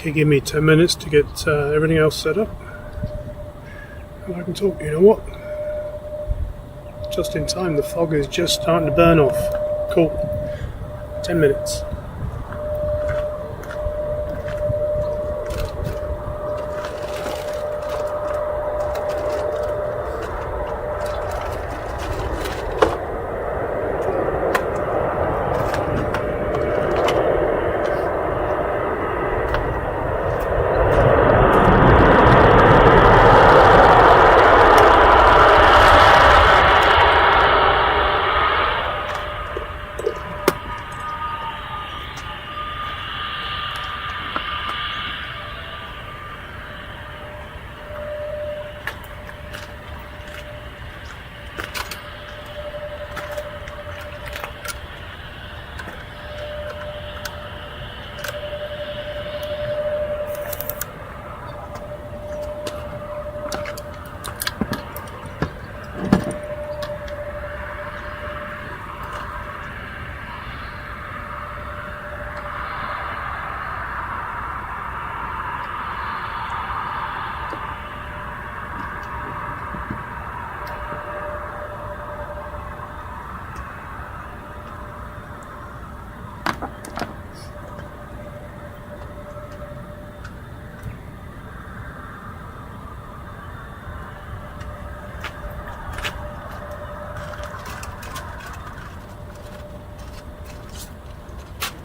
Okay, give me 10 minutes to get everything else set up. And I can talk. You know what? Just in time, the fog is just starting to burn off. Cool. 10 minutes.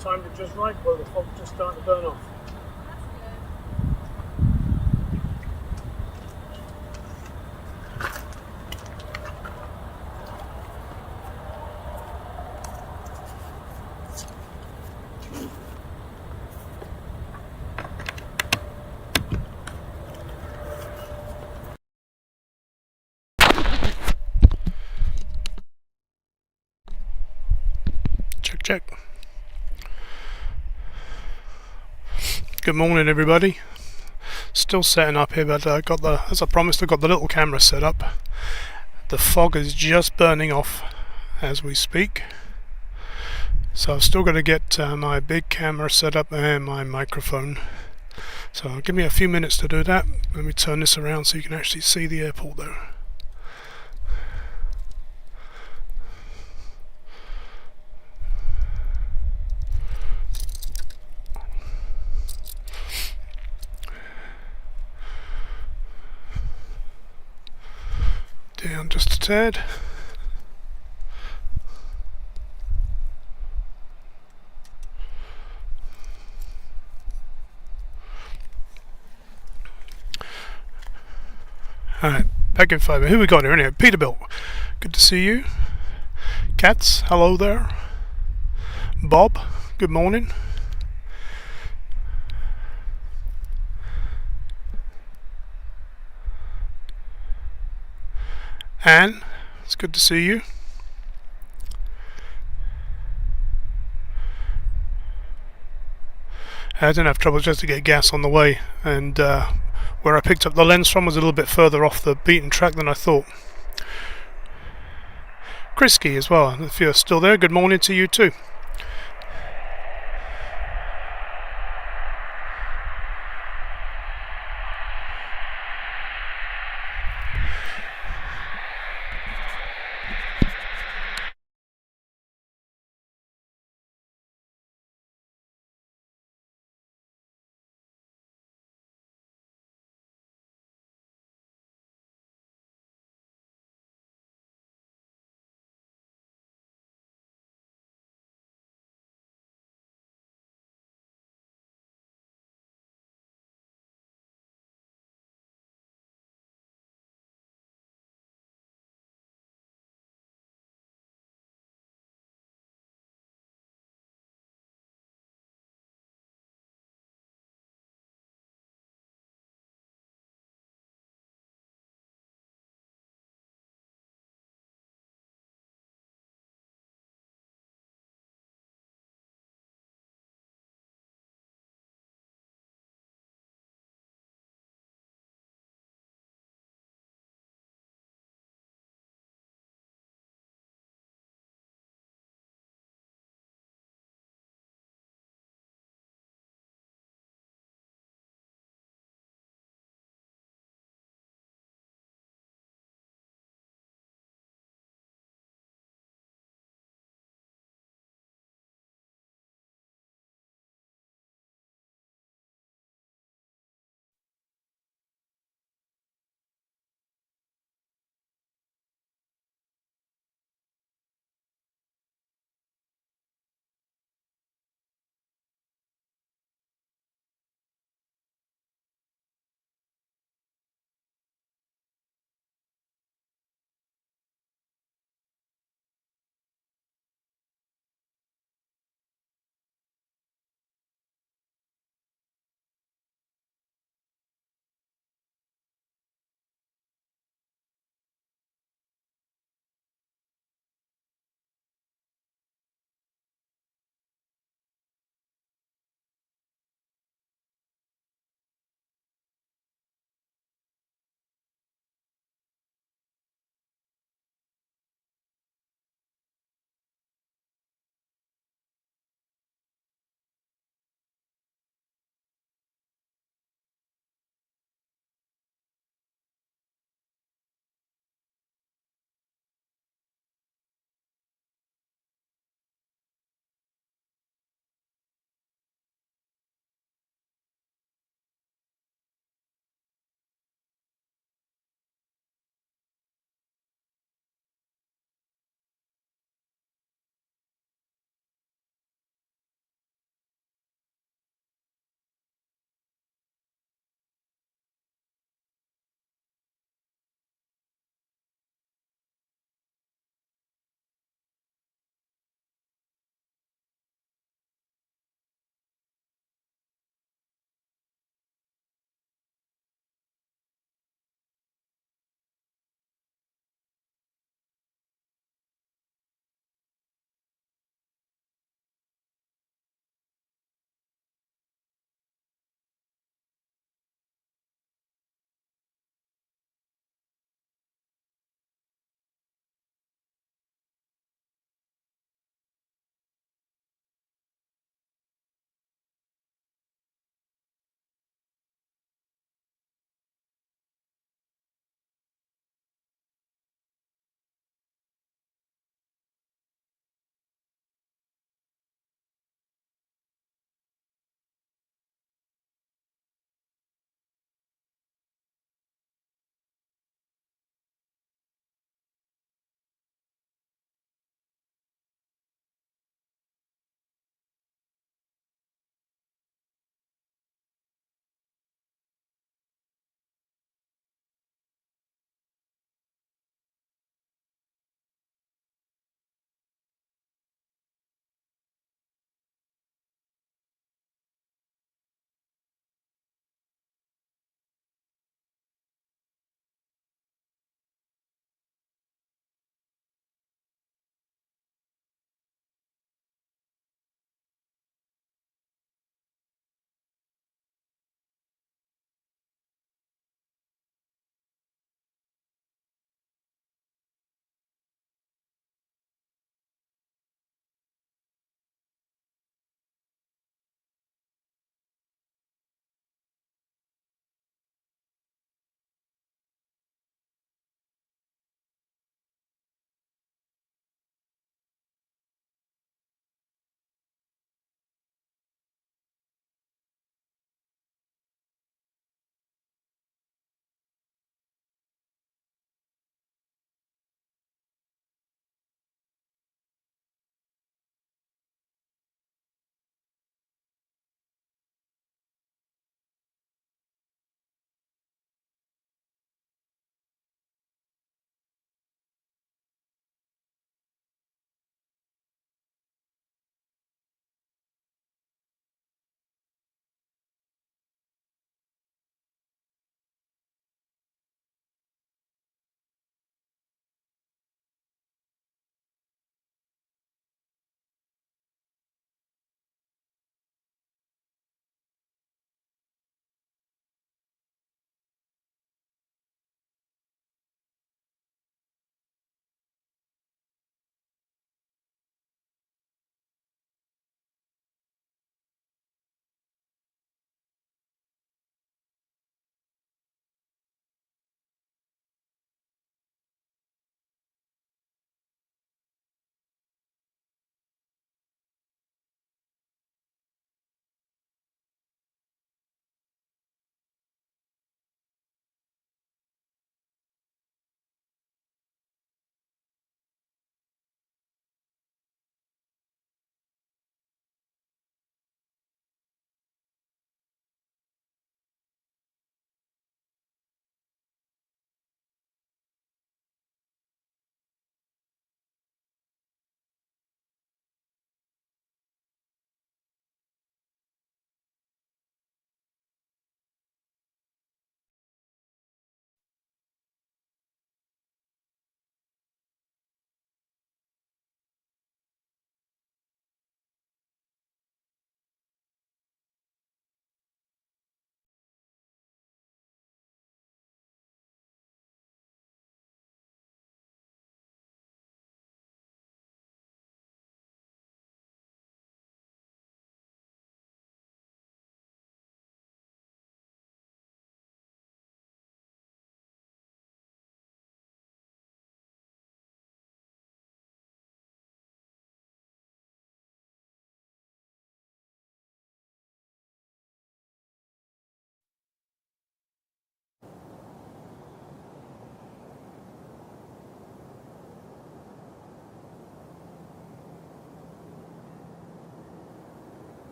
Timed it just right, well the fog's just starting to burn off. Check, check. Good morning, everybody. Still setting up here, but I got the, as I promised, I got the little camera set up. The fog is just burning off as we speak, so I've still got to get my big camera set up and my microphone. So give me a few minutes to do that. Let me turn this around so you can actually see the airport there. Down just a tad. Alright, back in 5 minutes. Who we got here anyway? Peterbilt, good to see you. Cats, hello there. Bob, good morning. Anne, it's good to see you. I didn't have trouble just to get gas on the way, and where I picked up the lens from was a little bit further off the beaten track than I thought. Krisky as well, if you're still there, good morning to you too.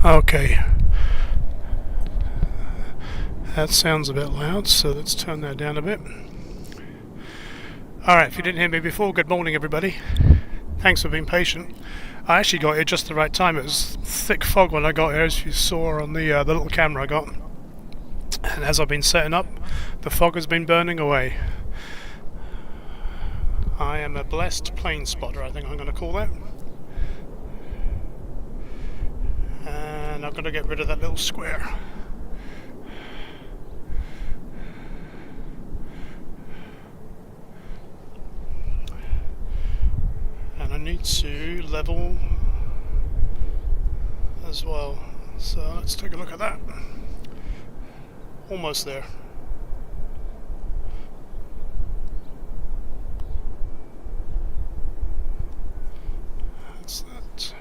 Okay. That sounds a bit loud, so let's turn that down a bit. Alright, if you didn't hear me before, good morning everybody. Thanks for being patient. I actually got here just the right time. It was thick fog when I got here, as you saw on the little camera I got. And as I've been setting up, the fog has been burning away. I am a blessed plane spotter, I think I'm going to call that. And I'm going to get rid of that little square. And I need to level as well. So let's take a look at that. Almost there. That's that.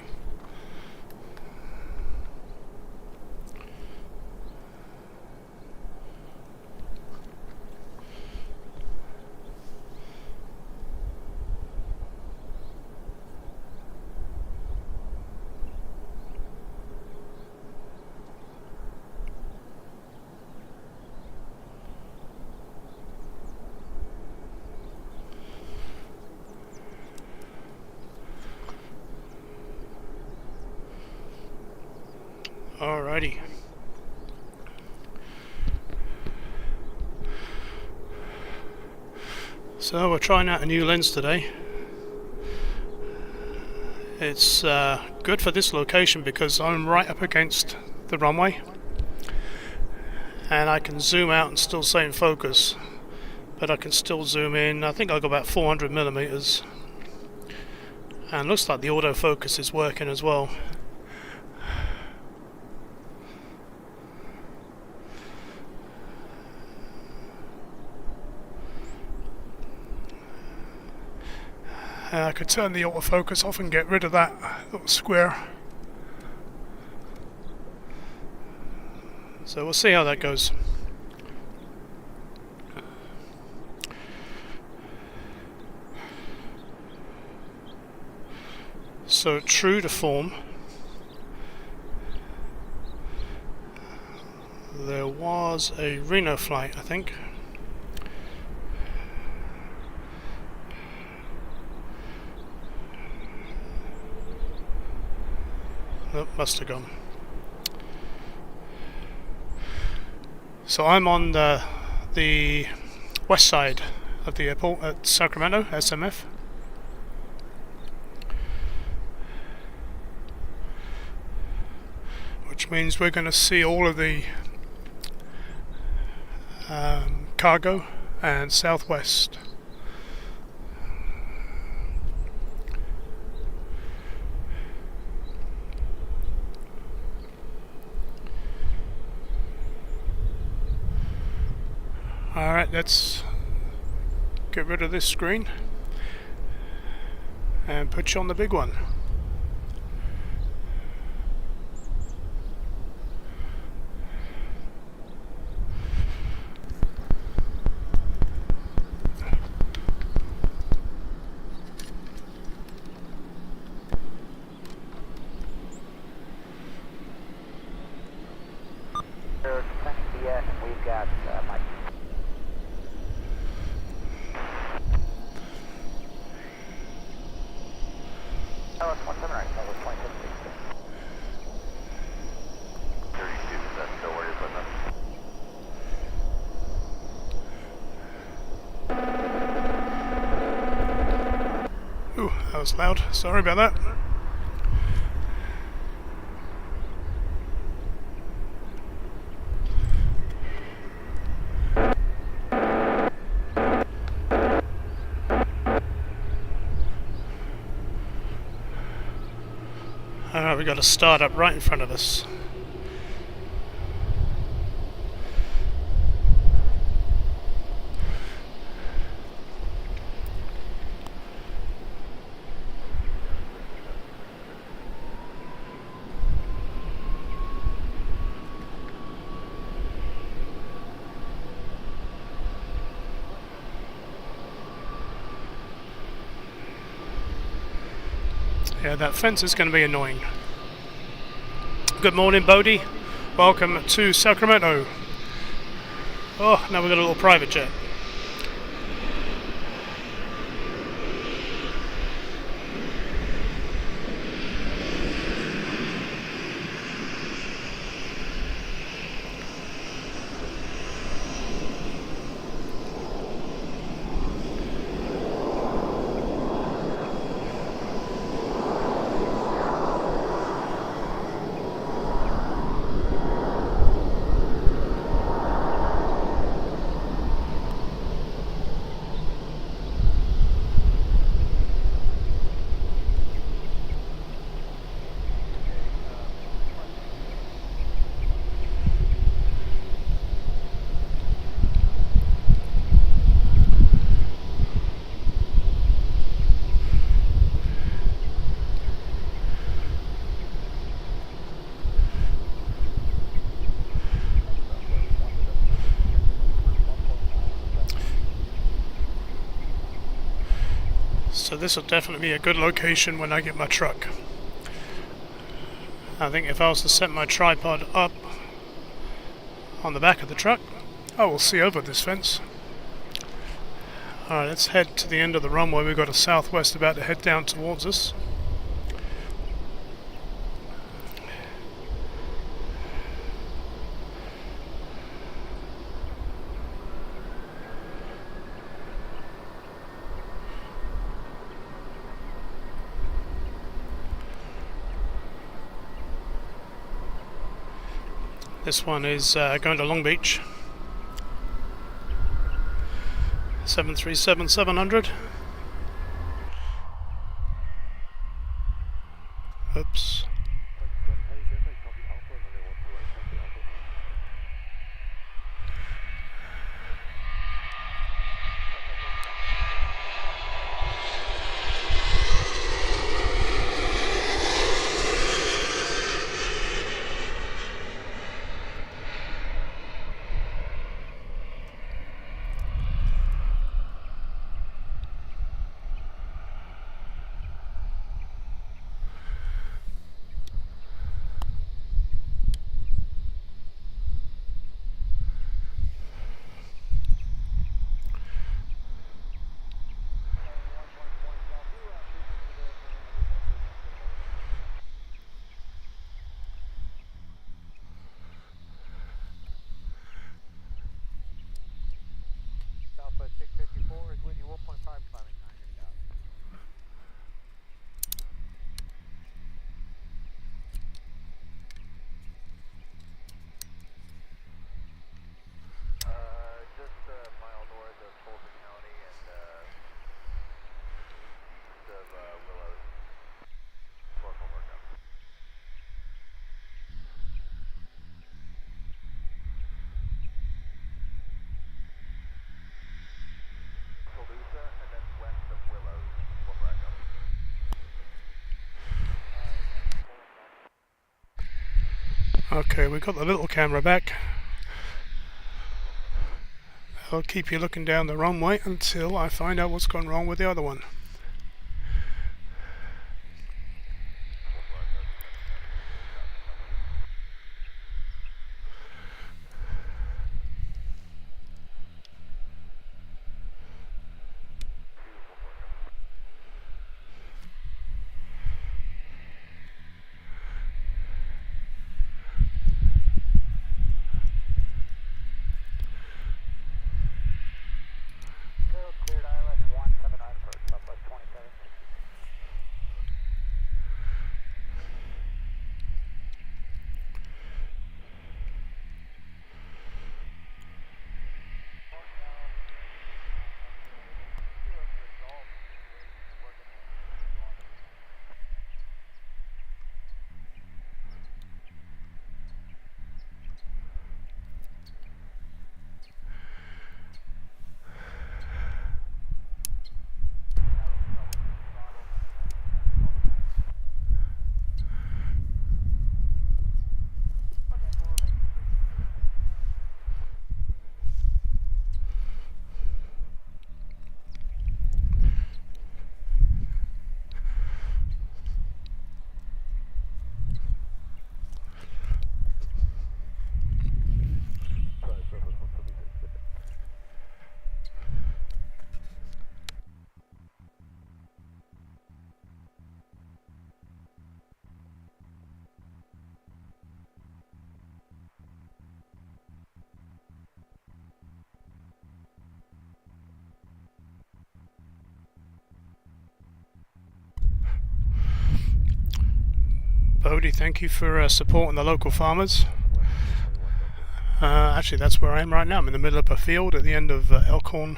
Alrighty. So we're trying out a new lens today. It's good for this location because I'm right up against the runway and I can zoom out and still stay in focus, but I can still zoom in. I think I got about 400 millimeters, and looks like the autofocus is working as well. I could turn the autofocus off and get rid of that little square. So we'll see how that goes. So true to form, there was a Reno flight, I think. Nope, must have gone. So I'm on the west side of the airport at Sacramento, SMF. Which means we're going to see all of the cargo and Southwest. Alright, let's get rid of this screen and put you on the big one. We've got Mike. Ellis 179, Ellis 26. 32, is that still where you're putting us? Ooh, that was loud. Sorry about that. Alright, we got a startup right in front of us. Yeah, that fence is going to be annoying. good morning, Bodie. Welcome to Sacramento. Oh, now we've got a little private jet. So this will definitely be a good location when I get my truck. I think if I was to set my tripod up on the back of the truck, I will see over this fence. Alright, let's head to the end of the runway. We've got a southwest about to head down towards us. This one is going to Long Beach. 737-700. Oops. Southwest 654 is with you, 1.5 climbing 9 out. Just a mile north of Fulton County and east of Willows. Local workup. Toulouse and then west of Willows for backup. Okay, we've got the little camera back. I'll keep you looking down the runway until I find out what's gone wrong with the other one. Cleared ILS 17 for Southwest Bodie, thank you for supporting the local farmers. Actually, that's where I am right now. I'm in the middle of a field at the end of Elkhorn.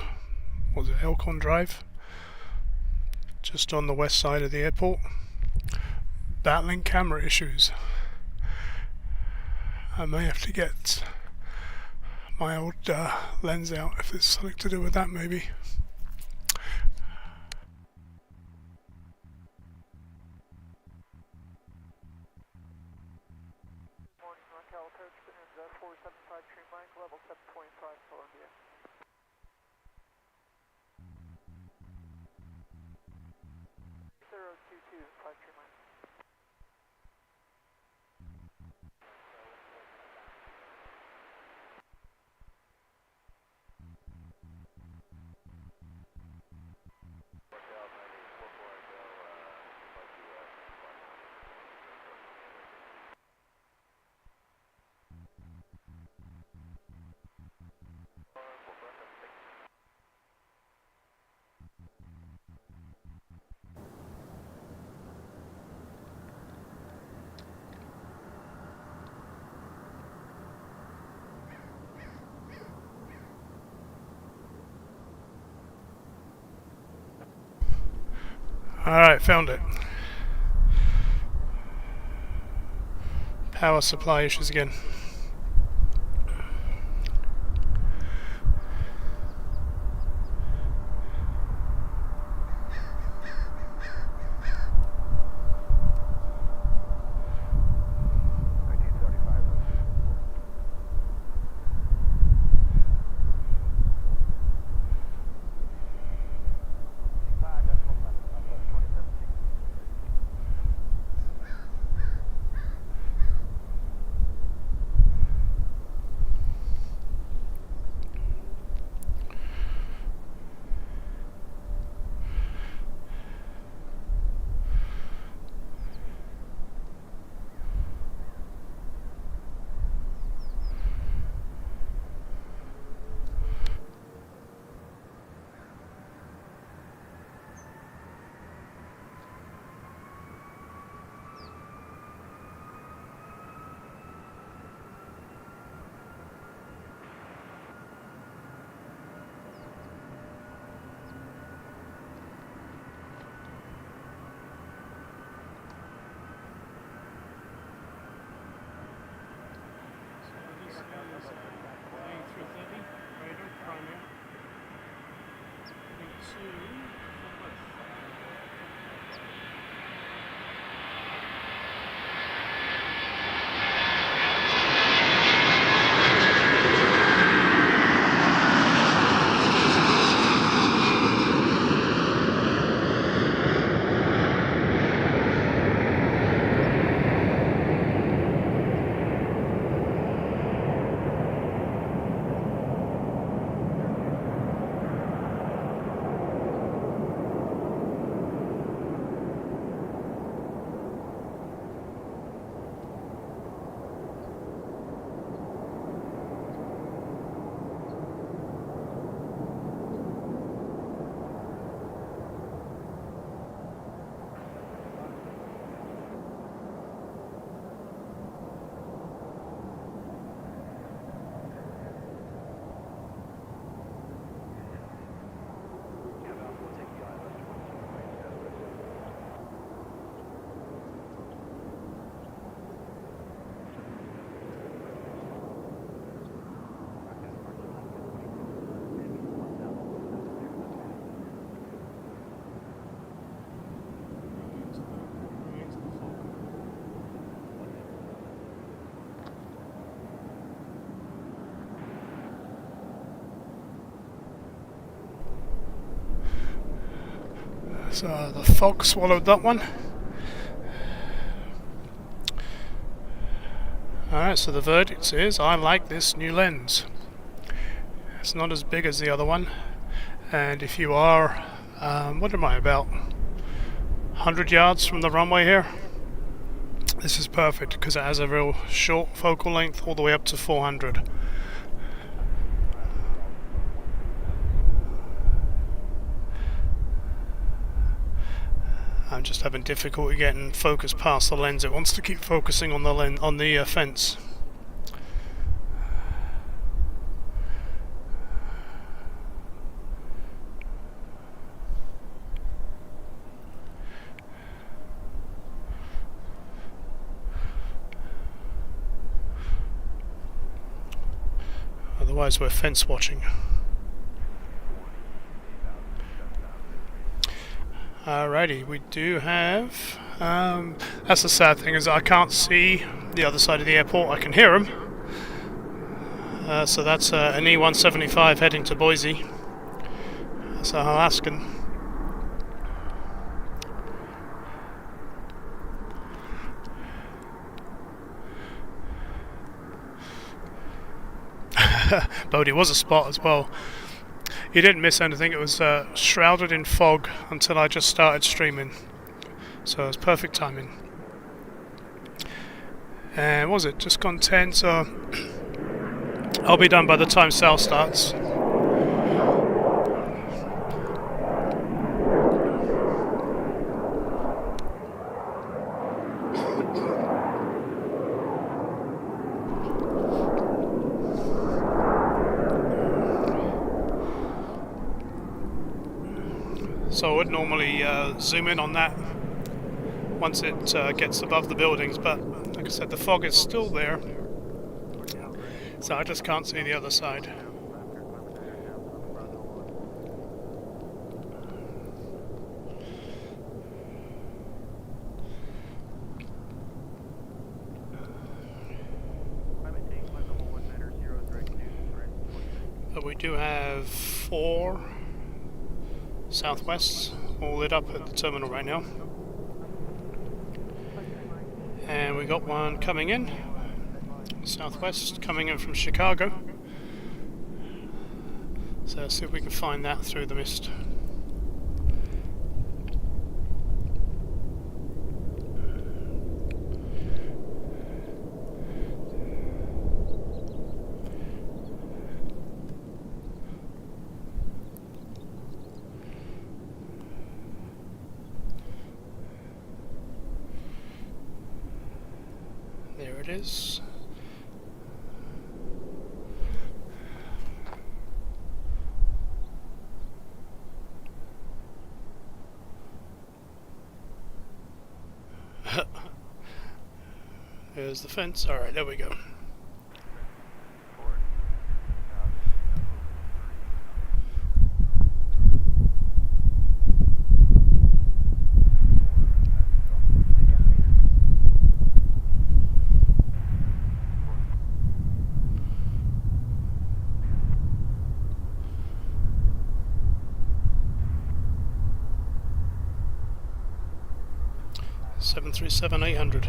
Was it Elkhorn Drive? Just on the west side of the airport. Battling camera issues. I may have to get my old lens out if there's something to do with that, maybe. Morning, Raquel, approach Bonanza 475 Tree Mike, level 725 Columbia. Zero 22 5 Tree Mike. Alright, found it. Power supply issues again. So the fog swallowed that one. Alright, so the verdict is I like this new lens. It's not as big as the other one, and if you are, what am I, about 100 yards from the runway here, this is perfect because it has a real short focal length all the way up to 400. I'm just having difficulty getting focus past the lens. It wants to keep focusing on the fence. Otherwise we're fence watching. Alrighty, we do have... that's the sad thing, is I can't see the other side of the airport. I can hear them. So that's an E175 heading to Boise. That's Alaskan. Bodie was a spot as well. You didn't miss anything. It was shrouded in fog until I just started streaming, so it was perfect timing. And was it just gone 10? So I'll be done by the time sale starts. So I would normally zoom in on that once it gets above the buildings, but like I said, the fog is still there, so I just can't see the other side. But we do have 4 Southwests all lit up at the terminal right now, and we got one coming in, Southwest coming in from Chicago, so let's see if we can find that through the mist. There it is. There's the fence. Alright, there we go. Seven 737-800.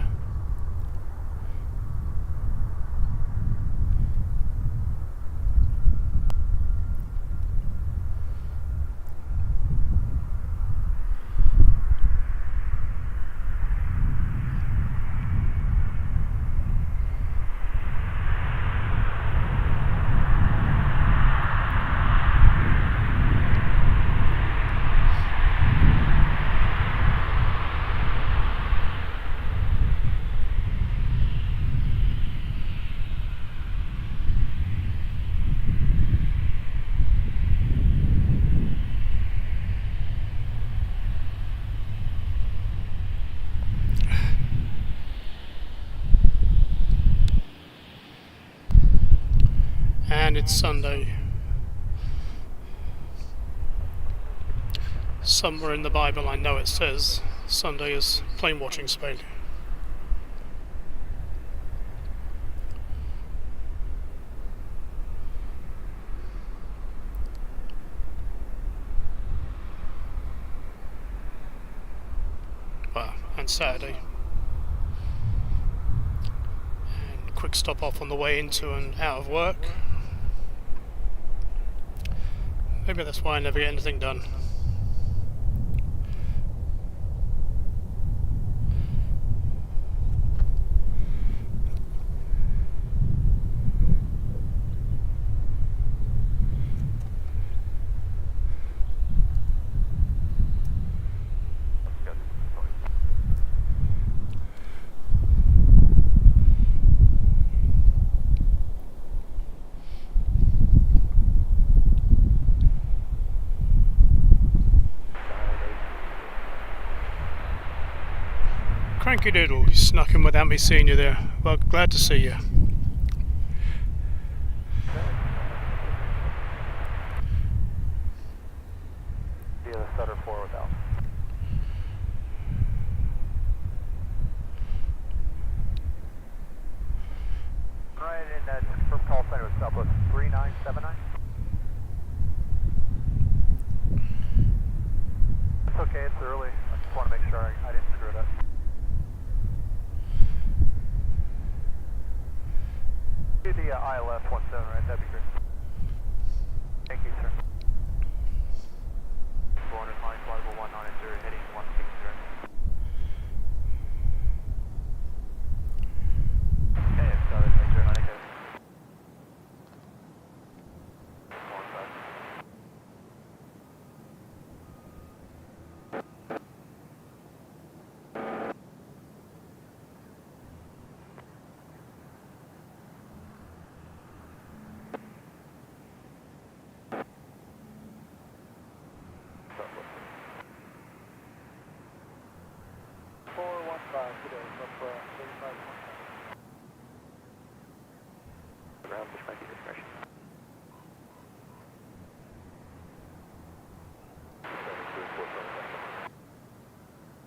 And it's Sunday. Somewhere in the Bible I know it says Sunday is plane watching spell. Well, and Saturday. And quick stop off on the way into and out of work. Maybe that's why I never get anything done. Cranky Doodle, you snuck in without me seeing you there. Well, glad to see you. Via the stutter 4 without. Right in that confirmed call center with Southwest 3979. It's okay, it's early. I just want to make sure I didn't screw it up. Do the ILS 17, right? That'd be great. Thank you, sir. 400 line, level 190, heading 160. Okay, so that's 8090.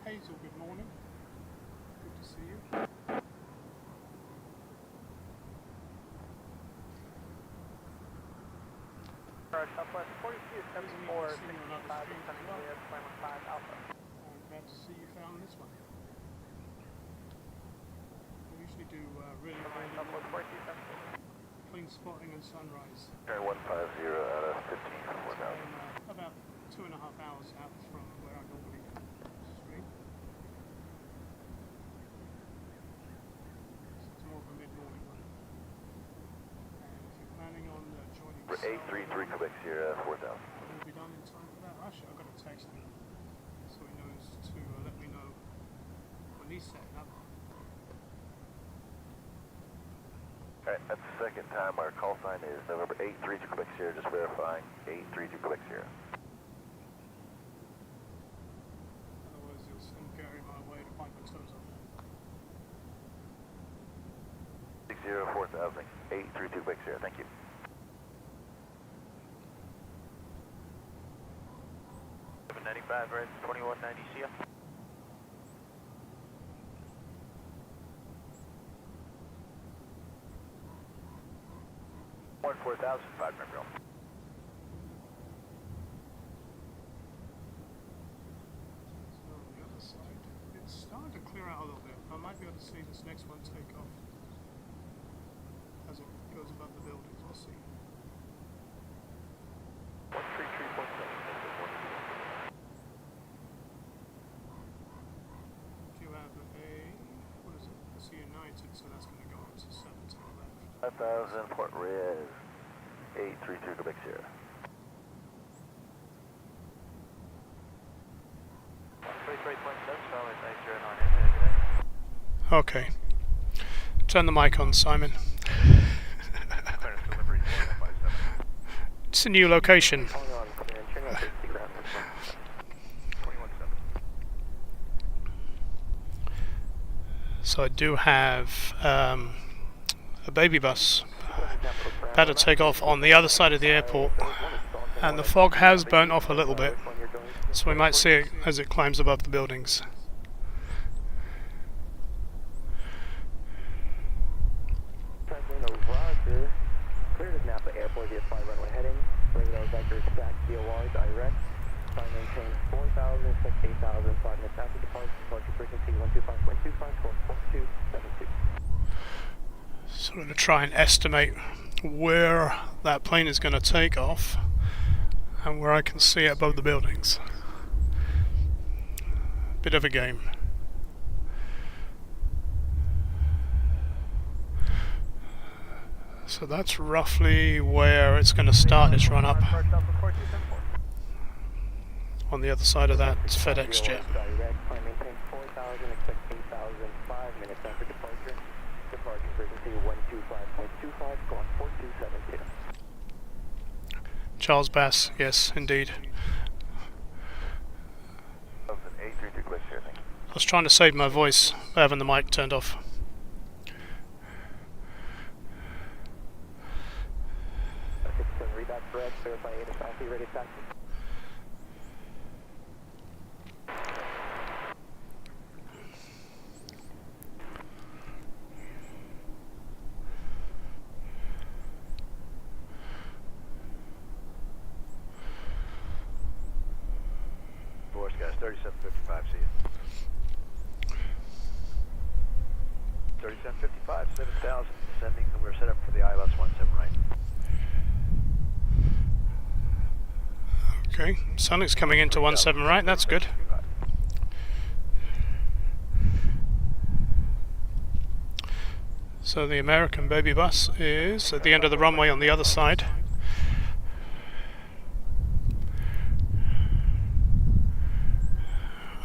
Hazel, good morning. Good to see you. Southwest 4274, 65, descending clear, climb 5 Alpha. I'm glad to see you found this one. We usually do really Southwest 4274. clean spotting and sunrise. Okay, 150 out of 15. About 2.5 hours out from where I normally stream. It's more of a mid-morning one. And if you're planning on joining us, 833 Quebec Sierra 4000. we'll be done in time for that. Actually, I've got to text him so he knows to let me know when he's setting up. Alright, that's the second time our call sign is November 832 Quebec Sierra, just verifying 832 Quebec Sierra. Otherwise, you'll send Gary my way to bite my toes off. 604,000, 832 Quebec Sierra, thank you. $795, right, 2190 CF. 4,005 Memorial. So on the other side, it's starting to clear out a little bit. I might be able to see this next one take off as it goes above the buildings. We'll see. 133.7. Do you have a, what is it? It's a United, so that's going to go up to 7 to the left. 5,000 Port Reyes, 832 Quebec Sierra. 133.7, Okay. Turn the mic on, Simon. It's a new location. So I do have a baby bus about to take off on the other side of the airport, and the fog has burnt off a little bit, so we might see it as it climbs above the buildings. Roger. Cleared at Napa Airport via flight runway heading. Regular vector stack DOR direct. Flight maintain 4,000, 8,000, 5 minutes after departure frequency 125.25, score 4272. So I'm going to try and estimate where that plane is going to take off and where I can see it above the buildings. Bit of a game. So that's roughly where it's going to start its run up. On the other side of that, it's FedEx jet. Direct. Flight maintain 4,000, expect 8,000, 5 minutes after departure. Departure frequency 125.25, score 4272. Charles Bass, yes, indeed. I was trying to save my voice by having the mic turned off. Read that correct, verify ASLC, ready to taxi. Force guys, 3755, see you. 3755, 7000, descending, we're set up for the ILS 17 right. Okay, Sonic's coming into 17 right, that's good. So the American baby bus is at the end of the runway on the other side.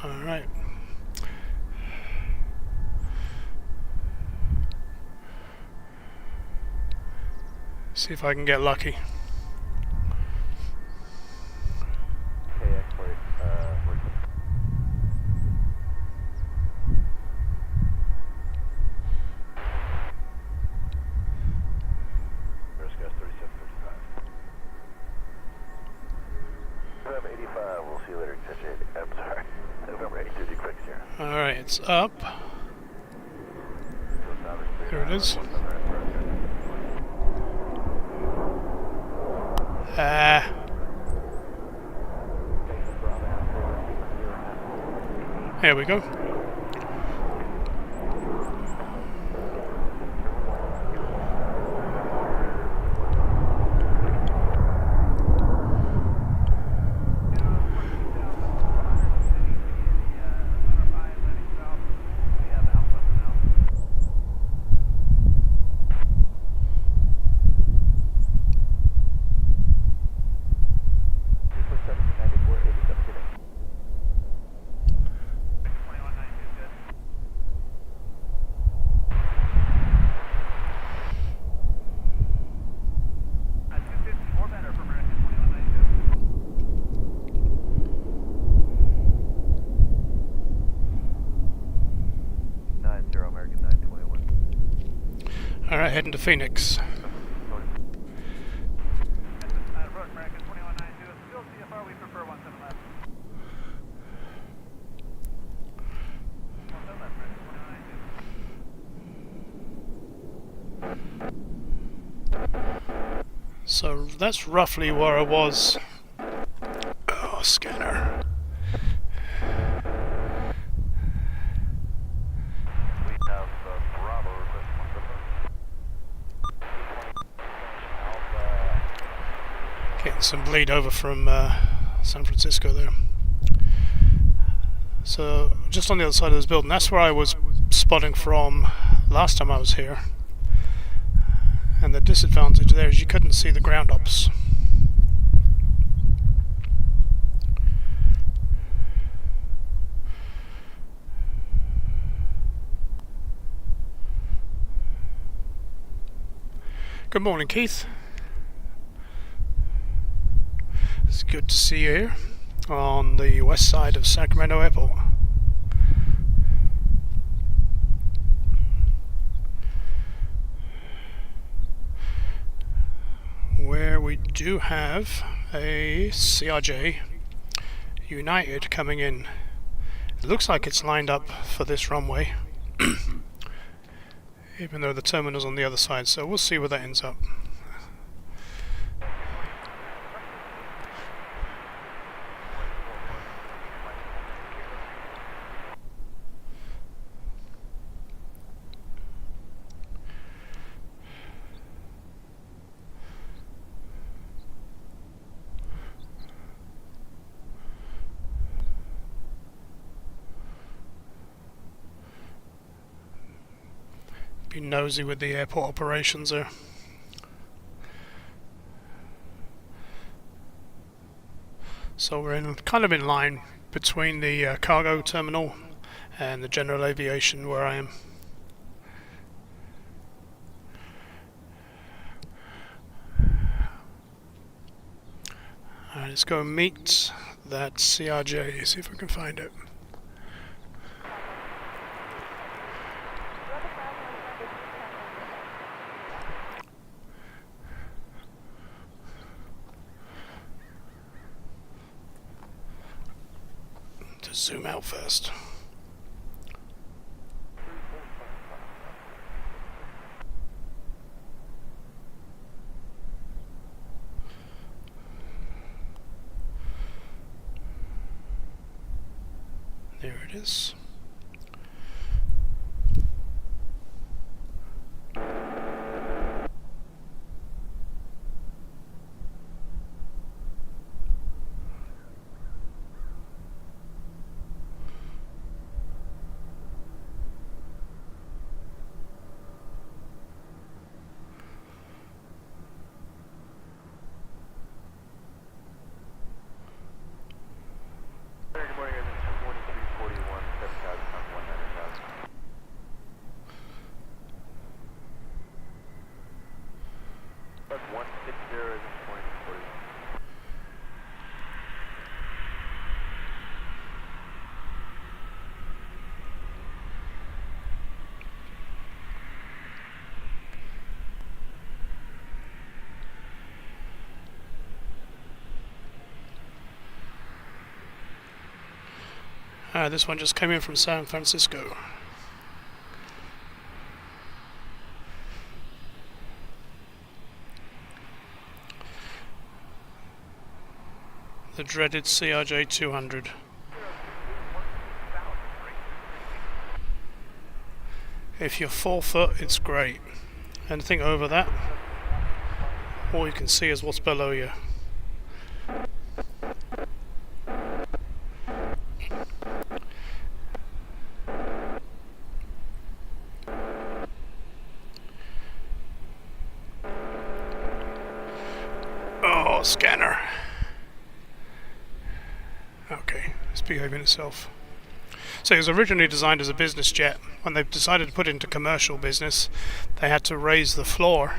Alright. See if I can get lucky. Alright, it's up. Here it is. Here we go. Alright, heading to Phoenix. So that's roughly where I was. Oh, scanner. Getting some bleed over from San Francisco there. So just on the other side of this building, that's where I was spotting from last time I was here. And the disadvantage there is you couldn't see the ground ops. Good morning, Keith. It's good to see you here on the west side of Sacramento Airport. Where we do have a CRJ United coming in. It looks like it's lined up for this runway, even though the terminal's on the other side, so we'll see where that ends up. Be nosy with the airport operations there. So we're kind of in line between the cargo terminal and the general aviation where I am. Alright, let's go meet that CRJ, see if we can find it. zoom out first. There it is. Good morning, guys. It's 2341, 7,000 on 190,000. That's 160 is in 2341. This one just came in from San Francisco. The dreaded CRJ 200. If you're 4 foot, it's great. Anything over that, all you can see is what's below you. Oh, scanner. Okay, it's behaving itself. So it was originally designed as a business jet. When they decided to put it into commercial business, they had to raise the floor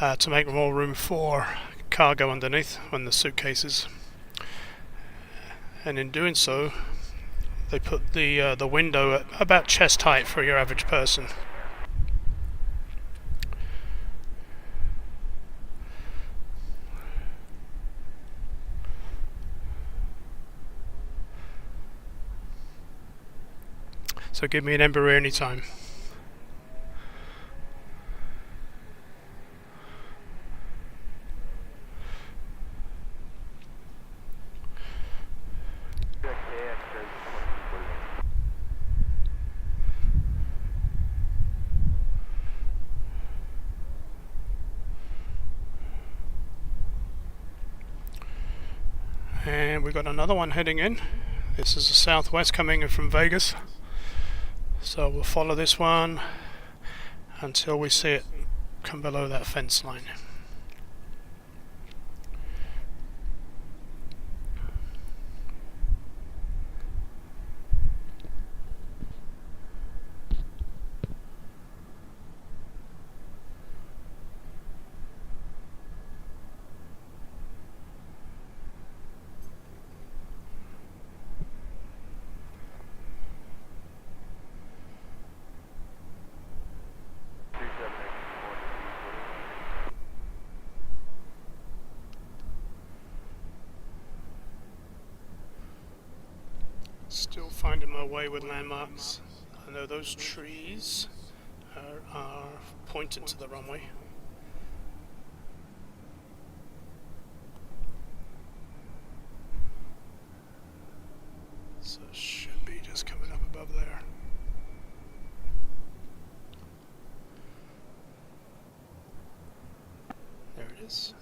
to make more room for cargo underneath on the suitcases. And in doing so, they put the window at about chest height for your average person. So give me an Embraer anytime. And we've got another one heading in. This is the Southwest coming in from Vegas. So we'll follow this one until we see it come below that fence line. Still finding my way with landmarks. I know those trees are pointed to the runway. So it should be just coming up above there. There it is.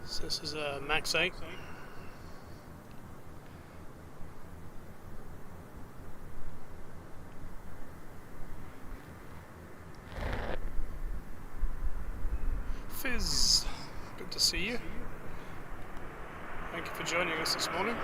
So this is a Max 8. Fizz, good to see you. Thank you for joining us this morning.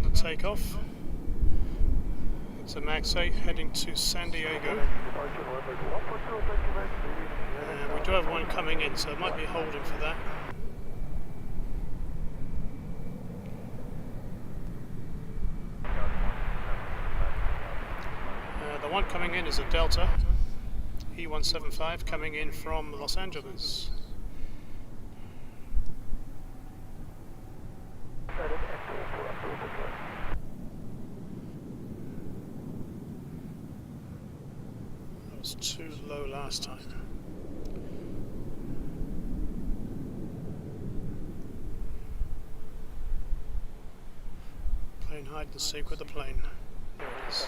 about to take off. It's a Max 8 heading to San Diego. And we do have one coming in, so it might be holding for that. The one coming in is a Delta E175 coming in from Los Angeles. That was too low last time. Plane hide and seek with the plane. There it is.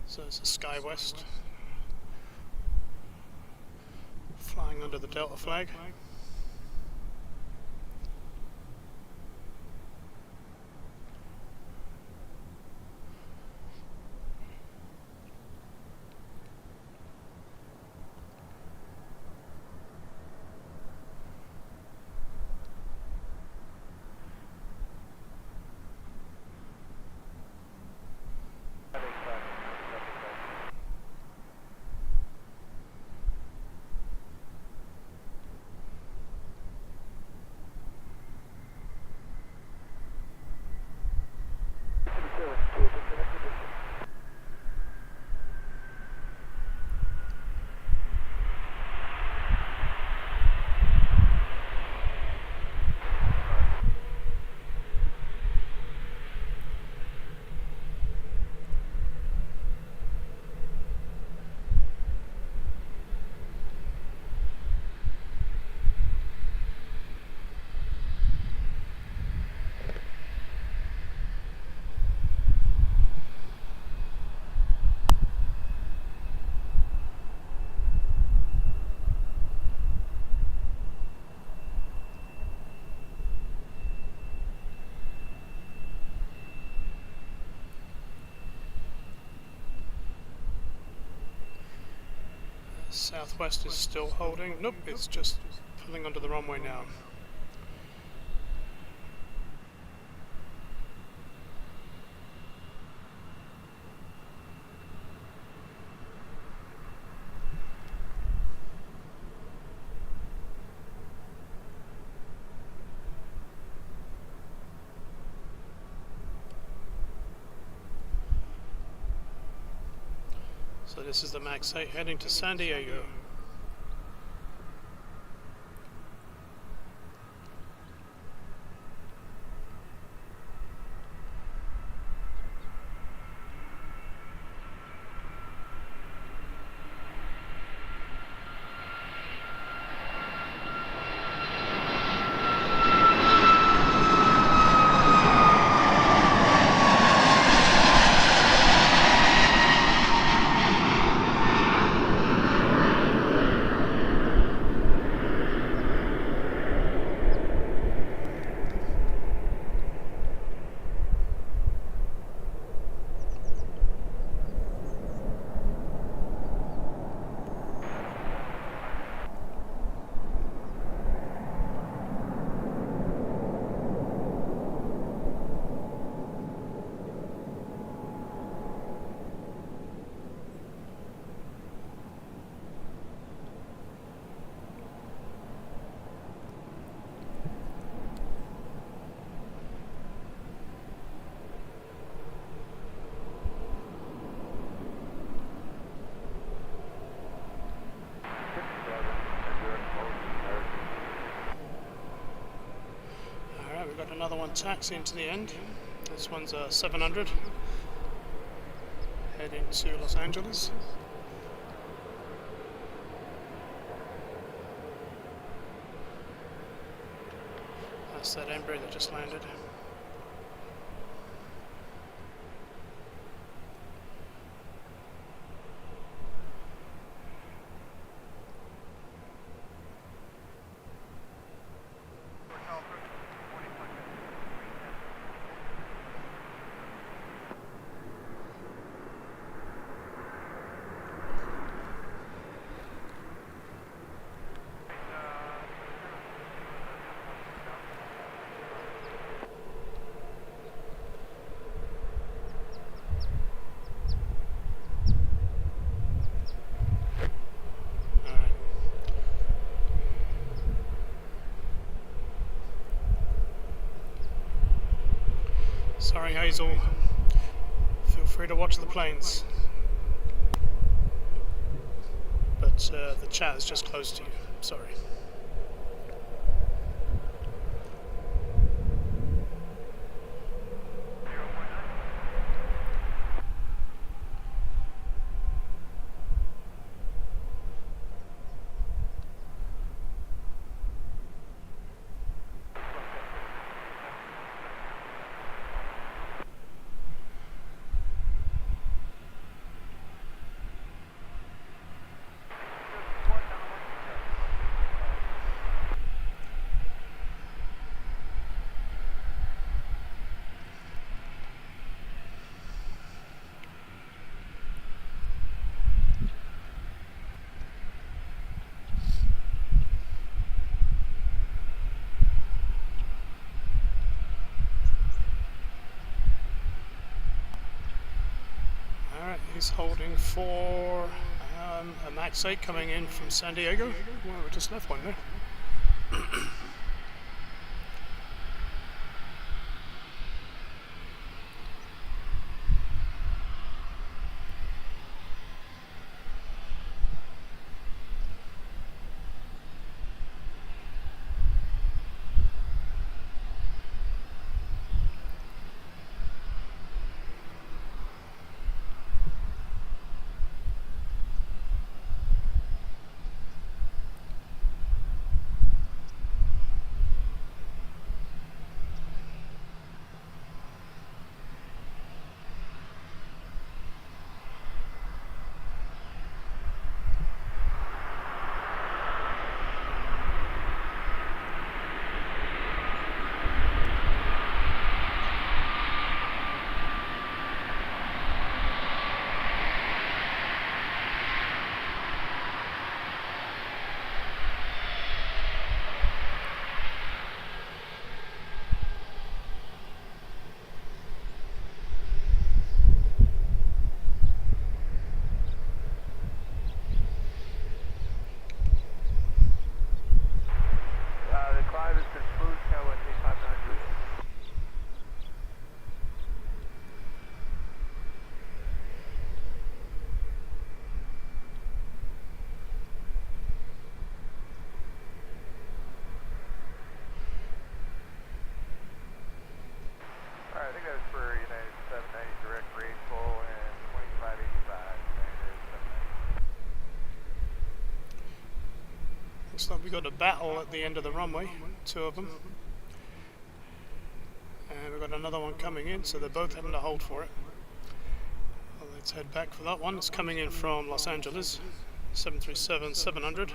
So it's a SkyWest flying under the Delta flag. Southwest is still holding. Nope, it's just pulling onto the runway now. So this is the Max 8 heading to San Diego. We've got another one taxiing to the end. This one's a 700 heading to Los Angeles. That's that Embraer that just landed. Sorry, Hazel. Feel free to watch the planes. But the chat is just close to you. Sorry. He's holding for a Max 8 coming in from San Diego. Well, we just left one there. Looks like we got a battle at the end of the runway, two of them. And we've got another one coming in, so they're both having to hold for it. Well, let's head back for that one. It's coming in from Los Angeles, 737-700.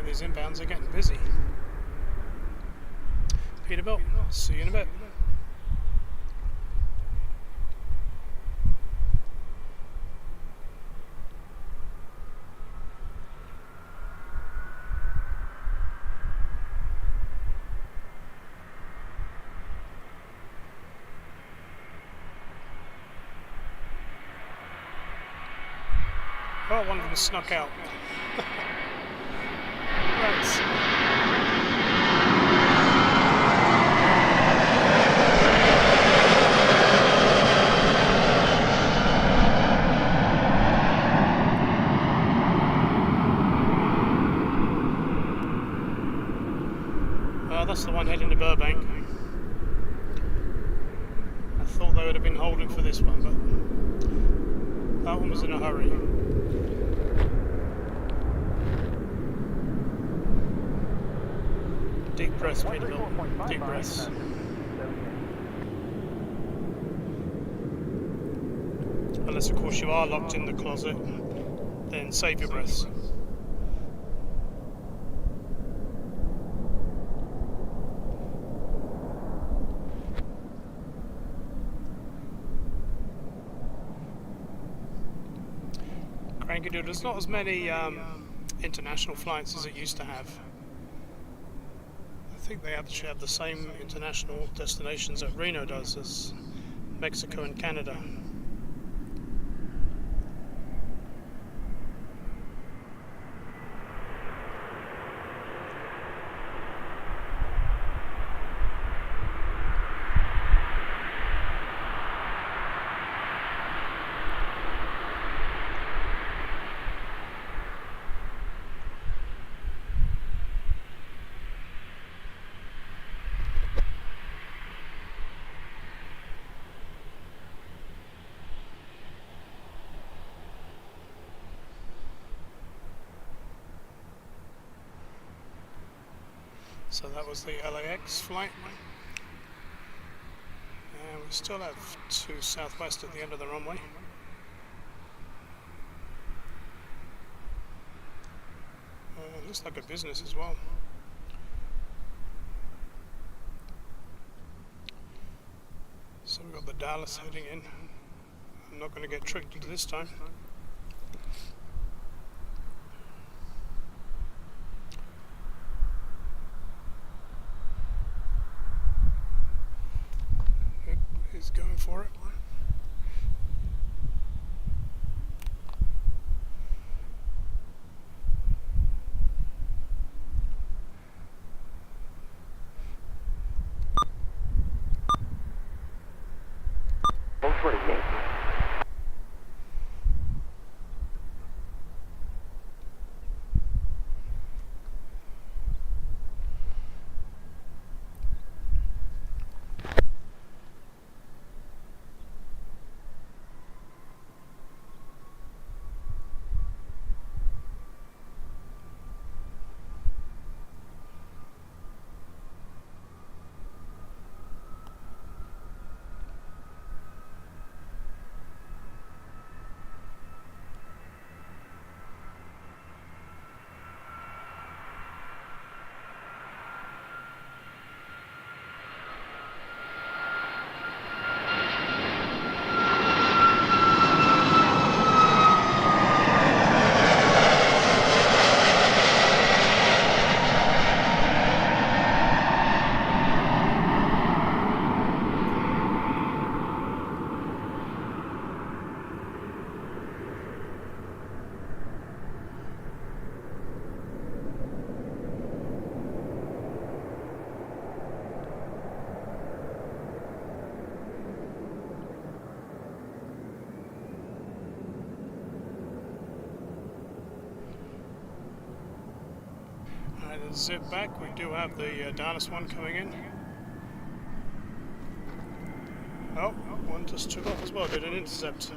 These inbounds are getting busy. Peterbilt, see you in a bit. Oh, one of them snuck out. That's the one heading to Burbank. I thought they would have been holding for this one, but that one was in a hurry. Deep breaths, Peterbilt. Deep breaths. Unless, of course, you are locked in the closet, then save your breaths. Cranky Doodle, there's not as many international flights as it used to have. I think they actually have the same international destinations that Reno does as Mexico and Canada. So that was the LAX flight. And we still have 2 southwest at the end of the runway. Looks like a business as well. So we've got the Dallas heading in. I'm not going to get tricked this time. He's going for it. Let's zip back. We do have the Dallas one coming in. Oh, one just took off as well. Did an intercept.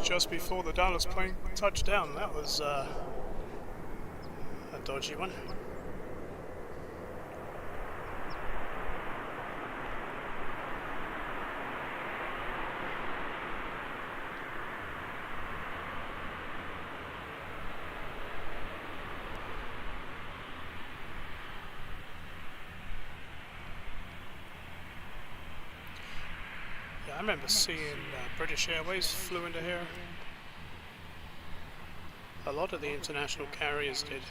Just before the Dallas plane touched down. That was a dodgy one. I remember seeing British Airways flew into here. A lot of the international carriers did.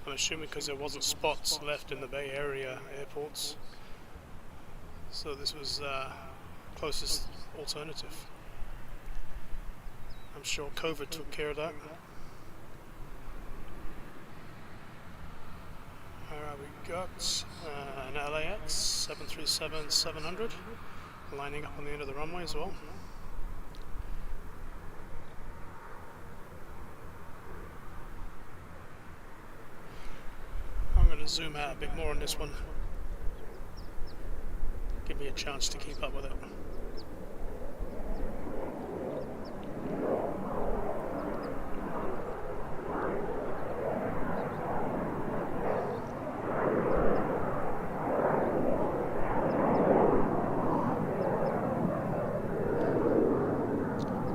I'm assuming because there wasn't spots left in the Bay Area airports. So this was closest alternative. I'm sure COVID took care of that. we got an LAX 737-700 lining up on the end of the runway as well. I'm going to zoom out a bit more on this one. Give me a chance to keep up with it.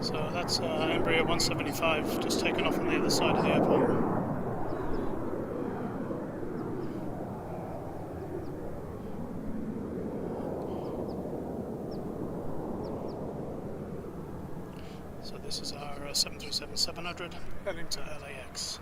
So that's Embraer 175 just taken off on the other side of the airport. So this is our 737-700 heading to LAX.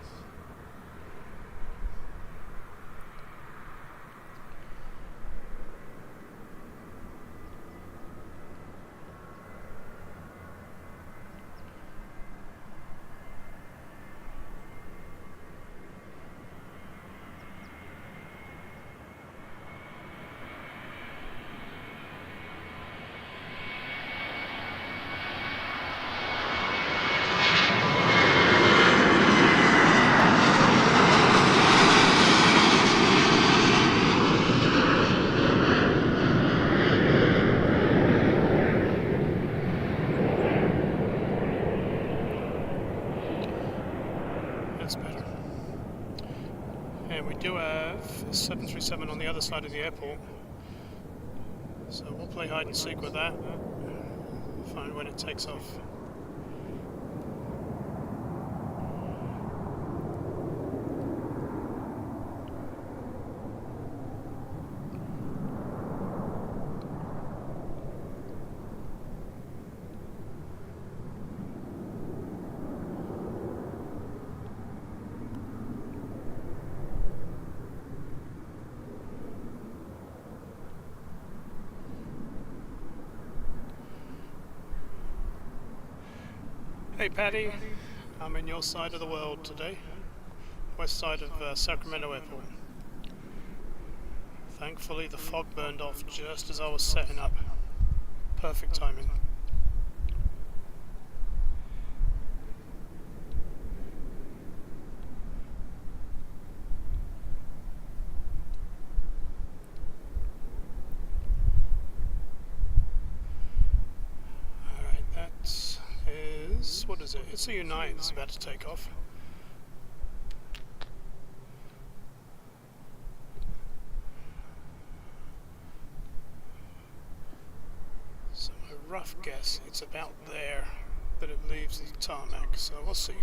That's better. And we do have a 737 on the other side of the airport. So we'll play hide and seek with that. Find when it takes off. Hey Paddy, I'm in your side of the world today, west side of Sacramento Airport. Thankfully the fog burned off just as I was setting up. Perfect timing. What is it? It's a United that's about to take off. So my rough guess, it's about there that it leaves the tarmac, so we'll see.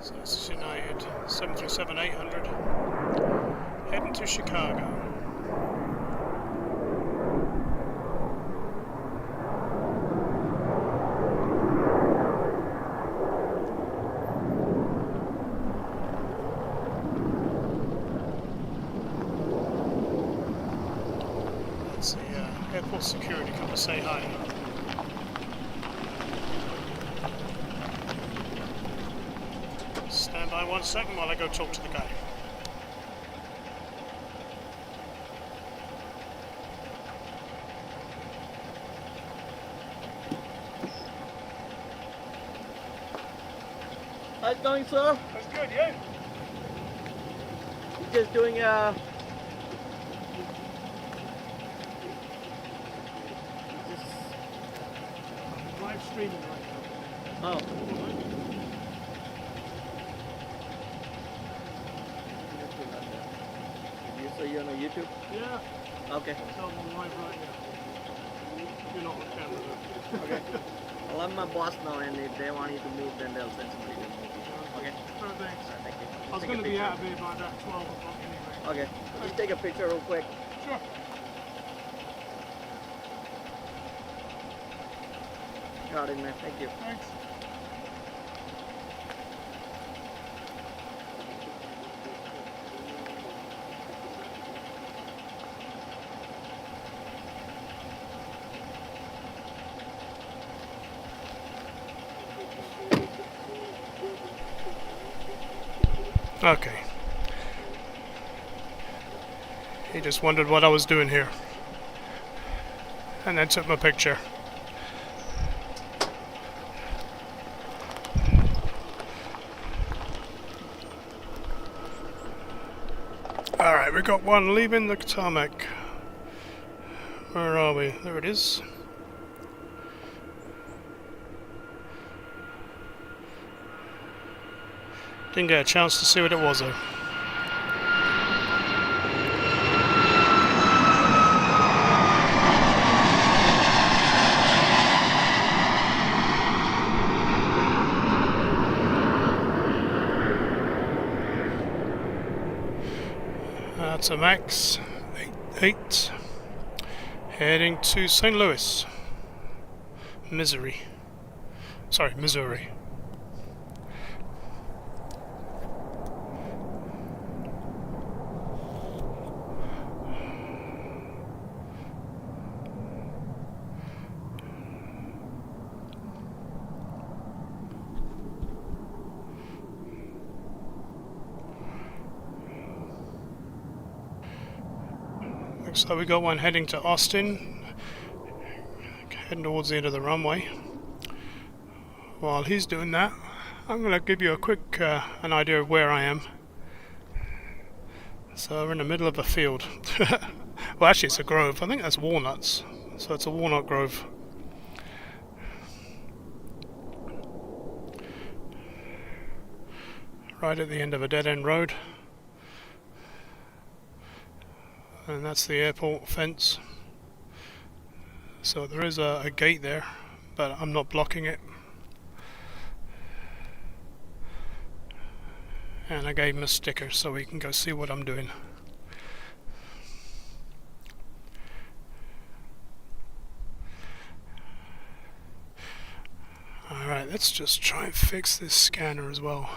So this is United 737-800 heading to Chicago. That's the airport security come to say hi. Stand by 1 second while I go talk to the guy. How's it going, sir? That's good, yeah? You're just doing Live streaming right now. Oh. So you're on YouTube? Yeah. Okay. Tell them I'm live right now. You're not on camera though. Okay. I'll let my boss know, and if they want you to move, then they'll send somebody to move you. Okay? Oh, thanks. Thank you. I was Take a going to be picture. out of here by about 12 o'clock anyway. Okay. Just take a picture real quick. Sure. Got it, man. Thank you. Thanks. Okay. He just wondered what I was doing here. And then took my picture. Alright, we got one leaving the tarmac. Where are we? There it is. Didn't get a chance to see what it was though. That's a Max 8 heading to St. Louis, Missouri. Sorry, Missouri. Looks like we got one heading to Austin, heading towards the end of the runway. While he's doing that, I'm going to give you a quick an idea of where I am. So we're in the middle of a field. Well, actually it's a grove. I think that's walnuts. So it's a walnut grove. Right at the end of a dead-end road. And that's the airport fence. So there is a gate there, but I'm not blocking it. And I gave him a sticker so he can go see what I'm doing. Alright, let's just try and fix this scanner as well.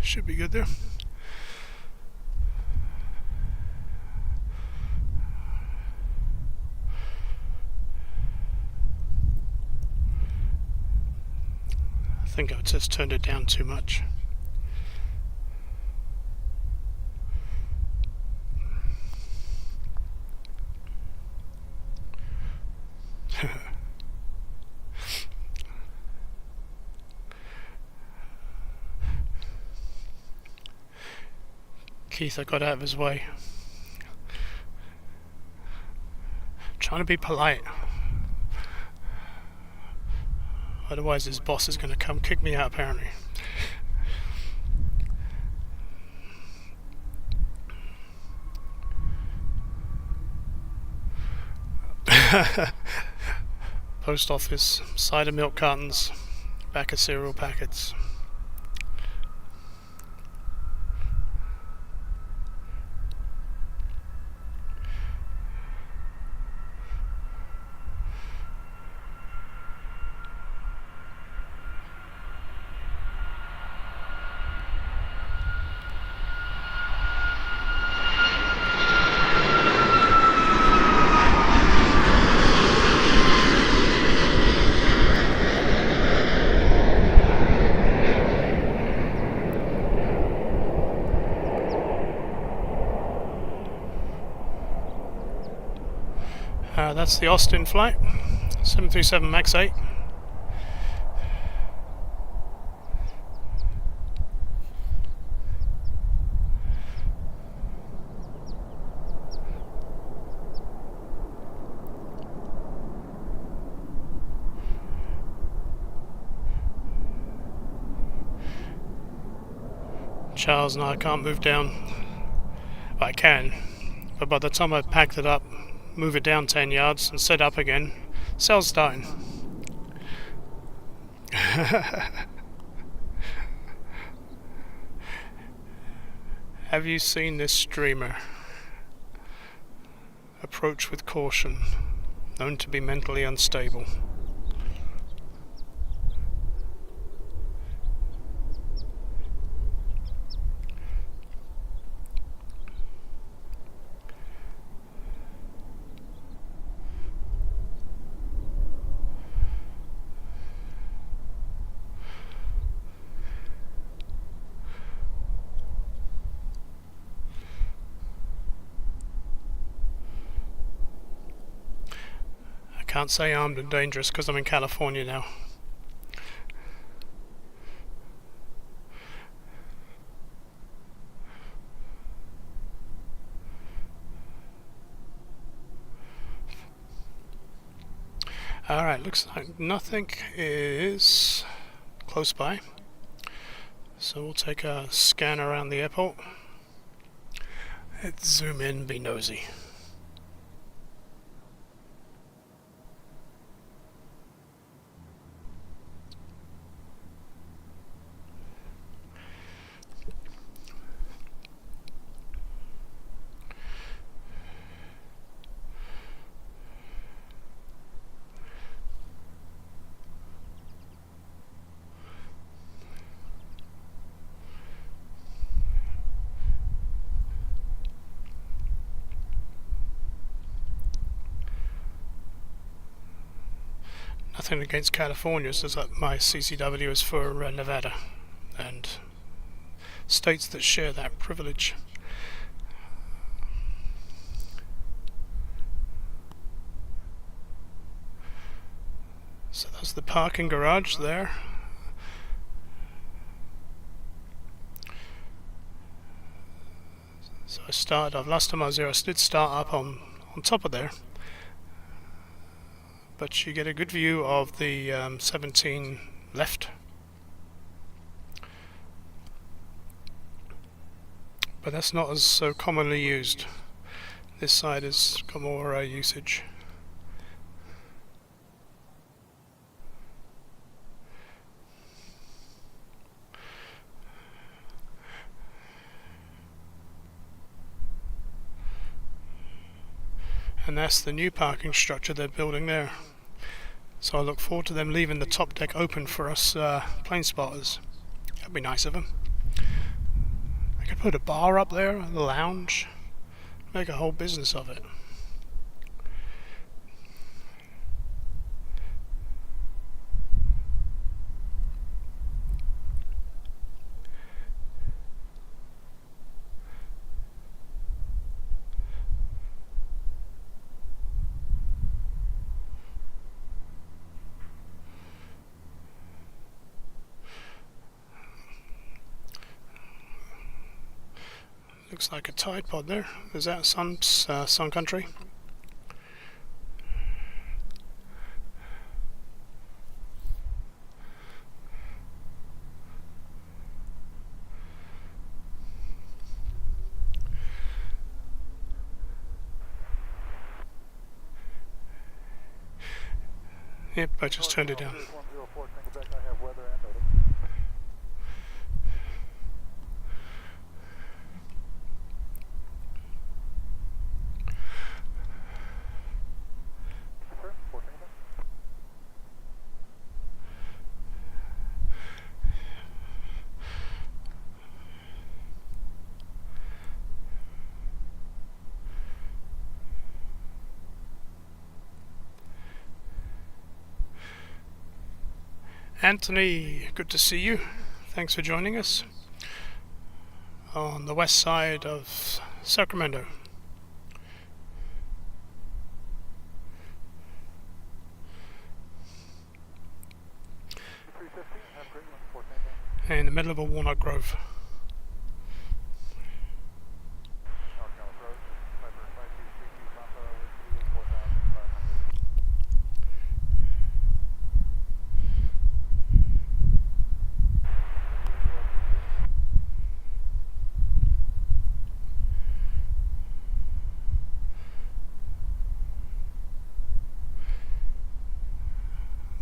Should be good there. I think I've just turned it down too much. Keith, I got out of his way. Trying to be polite. Otherwise his boss is going to come kick me out apparently. Post office, cider milk cartons, back of cereal packets. That's the Austin flight, 737 MAX 8. Charles and I can't move down. I can, but by the time I've packed it up, move it down 10 yards and set up again, cell's starting. Have you seen this streamer? Approach with caution. Known to be mentally unstable. Can't say armed and dangerous because I'm in California now. Alright, looks like nothing is close by. So we'll take a scan around the airport. Let's zoom in, be nosy. Nothing against California, so that my CCW is for Nevada and states that share that privilege. So that's the parking garage there. So last time I was there, I did start up on top of there. But you get a good view of the 17 left. But that's not as so commonly used. This side has got more usage. And that's the new parking structure they're building there. So I look forward to them leaving the top deck open for us plane spotters. That'd be nice of them. I could put a bar up there, a lounge, make a whole business of it. Looks like a tide pod there. Is that Sun Country? Yep, I just turned it down. Anthony, good to see you. Thanks for joining us on the west side of Sacramento. In the middle of a walnut grove.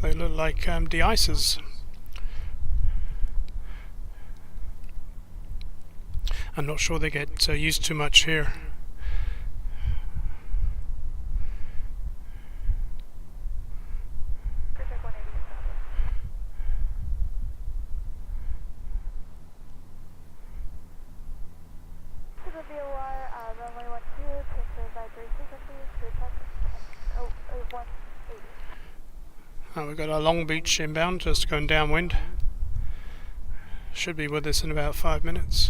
They look like de-icers. I'm not sure they get used too much here. We've got our Long Beach inbound, just going downwind. Should be with us in about 5 minutes.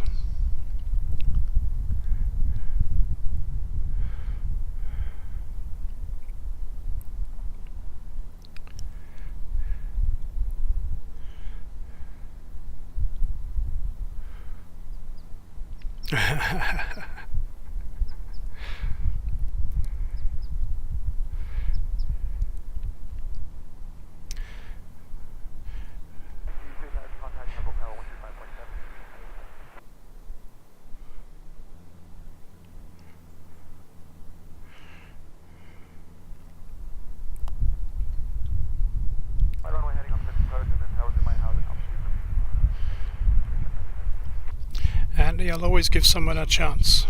And I'll always give someone a chance.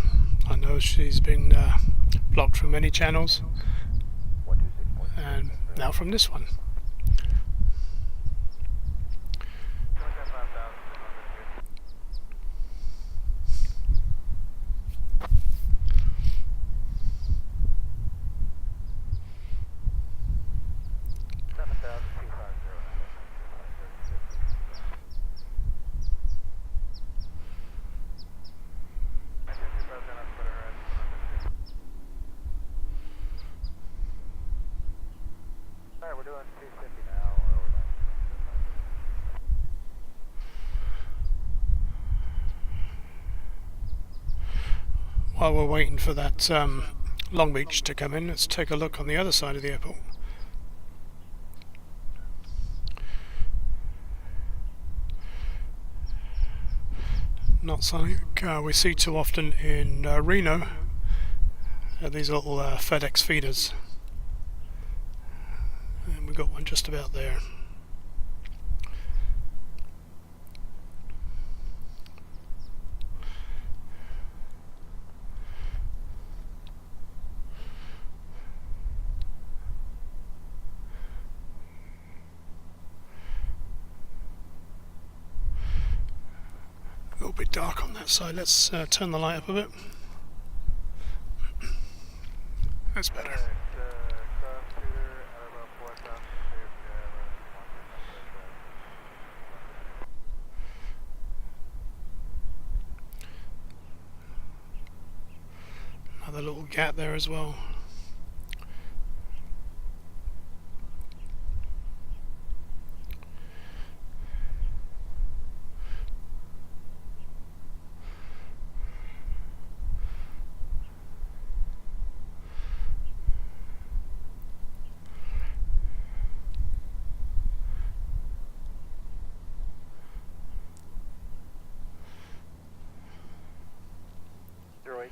I know she's been blocked from many channels, and now from this one. We're doing 250 now. While we're waiting for that Long Beach to come in, let's take a look on the other side of the airport. Not something we see too often in Reno. These little FedEx feeders. And we've got one just about there. A little bit dark on that side. Let's turn the light up a bit. That's better. Another little gap there as well.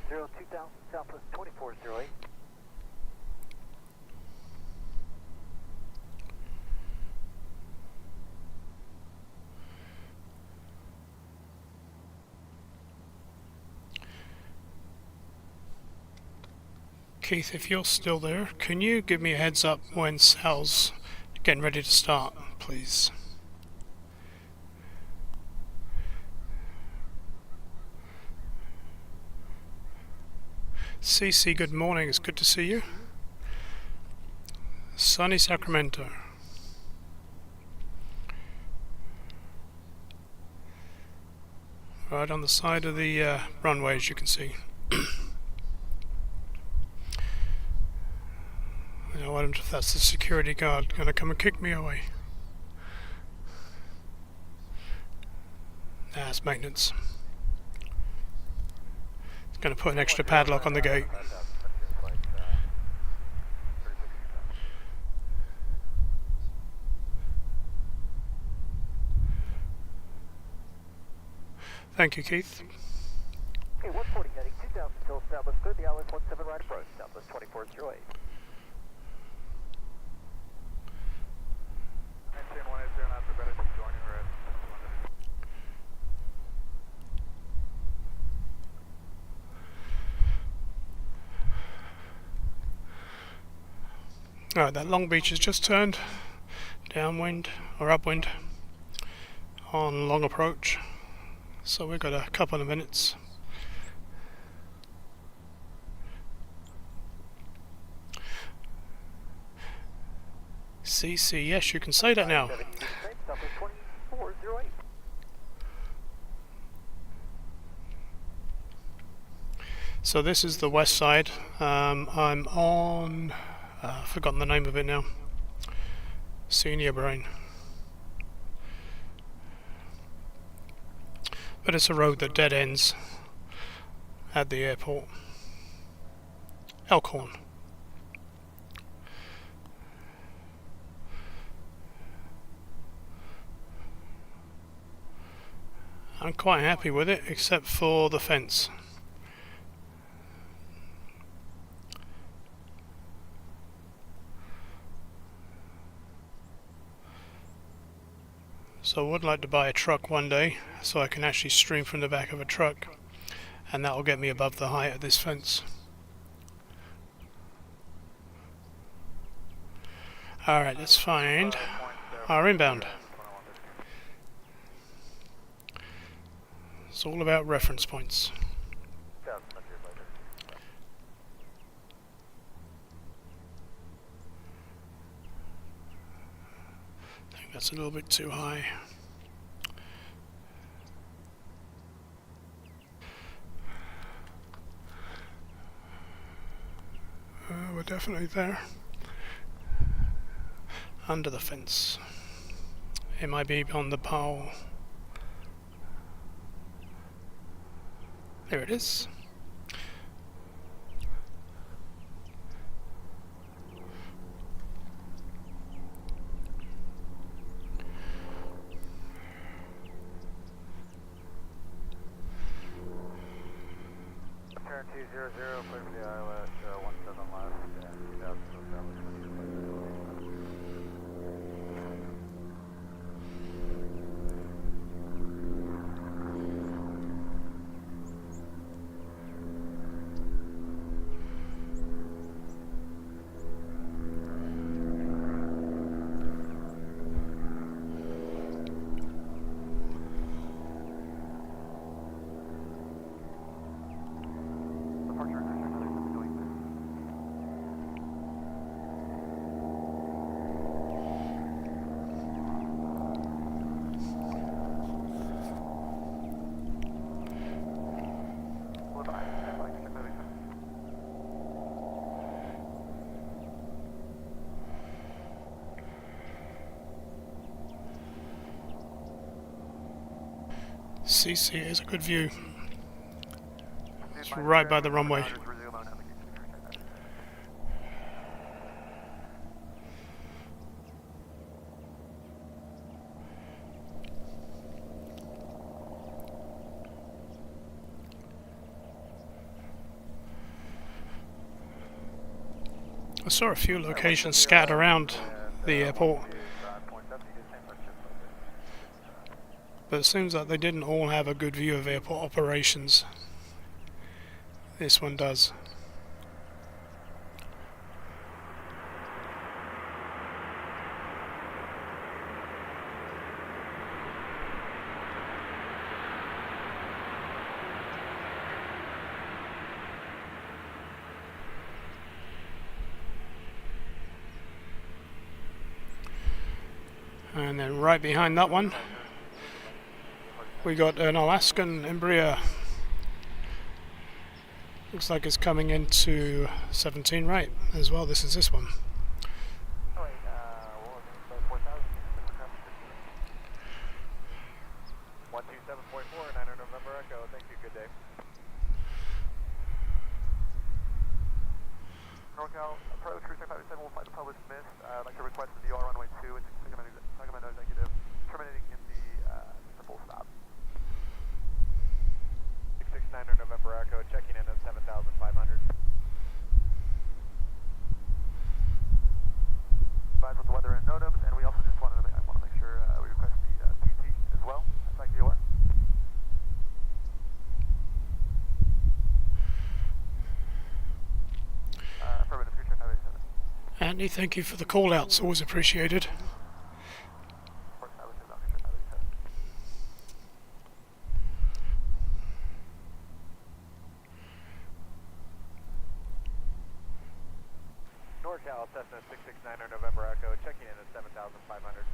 Zero 2000 Southwest 2408. Keith, if you're still there, can you give me a heads up when Sal's getting ready to start, please? CC, good morning. It's good to see you. Sunny Sacramento. Right on the side of the runway, as you can see. I wonder if that's the security guard going to come and kick me away. Nah, it's maintenance. It's going to put an extra padlock on the gate. Thank you, Keith. Okay, 140 heading 2000 till Southwest, clear the ILS 17 right approach, Southwest 2408. Alright, that Long Beach has just turned downwind or upwind on long approach, so we've got a couple of minutes. CC, yes, you can say that now. So this is the west side. I'm on, I've forgotten the name of it now. Senior brain. But it's a road that dead ends at the airport. Elkhorn. I'm quite happy with it, except for the fence. So I would like to buy a truck one day, so I can actually stream from the back of a truck, and that will get me above the height of this fence. Alright, let's find our inbound. It's all about reference points. I think that's a little bit too high. We're definitely there. Under the fence. It might be on the pole. There it is. Turn 200, clear for the ILS, 17 left, and 2000 CC is a good view. It's right by the runway. I saw a few locations scattered around the airport, but it seems like they didn't all have a good view of airport operations. This one does. And then right behind that one, we got an Alaskan Embraer. Looks like it's coming into 17 right as well. This is this one. 127.4, 9 November Echo. Thank you. Good day. NorCal approach, Cruiser 587 will fly the published mist. I'd like to request the DR runway 2 and Sacramento Executive, terminating in the full stop. 669 November Echo, checking in at 7,500. Advise with the weather and NOTAMs, and we also just want to make sure we request the PT as well. That's like the OR. Alrighty, thank you for the call outs, always appreciated. NorCal, Cessna 669er, November Echo, checking in at 7,500.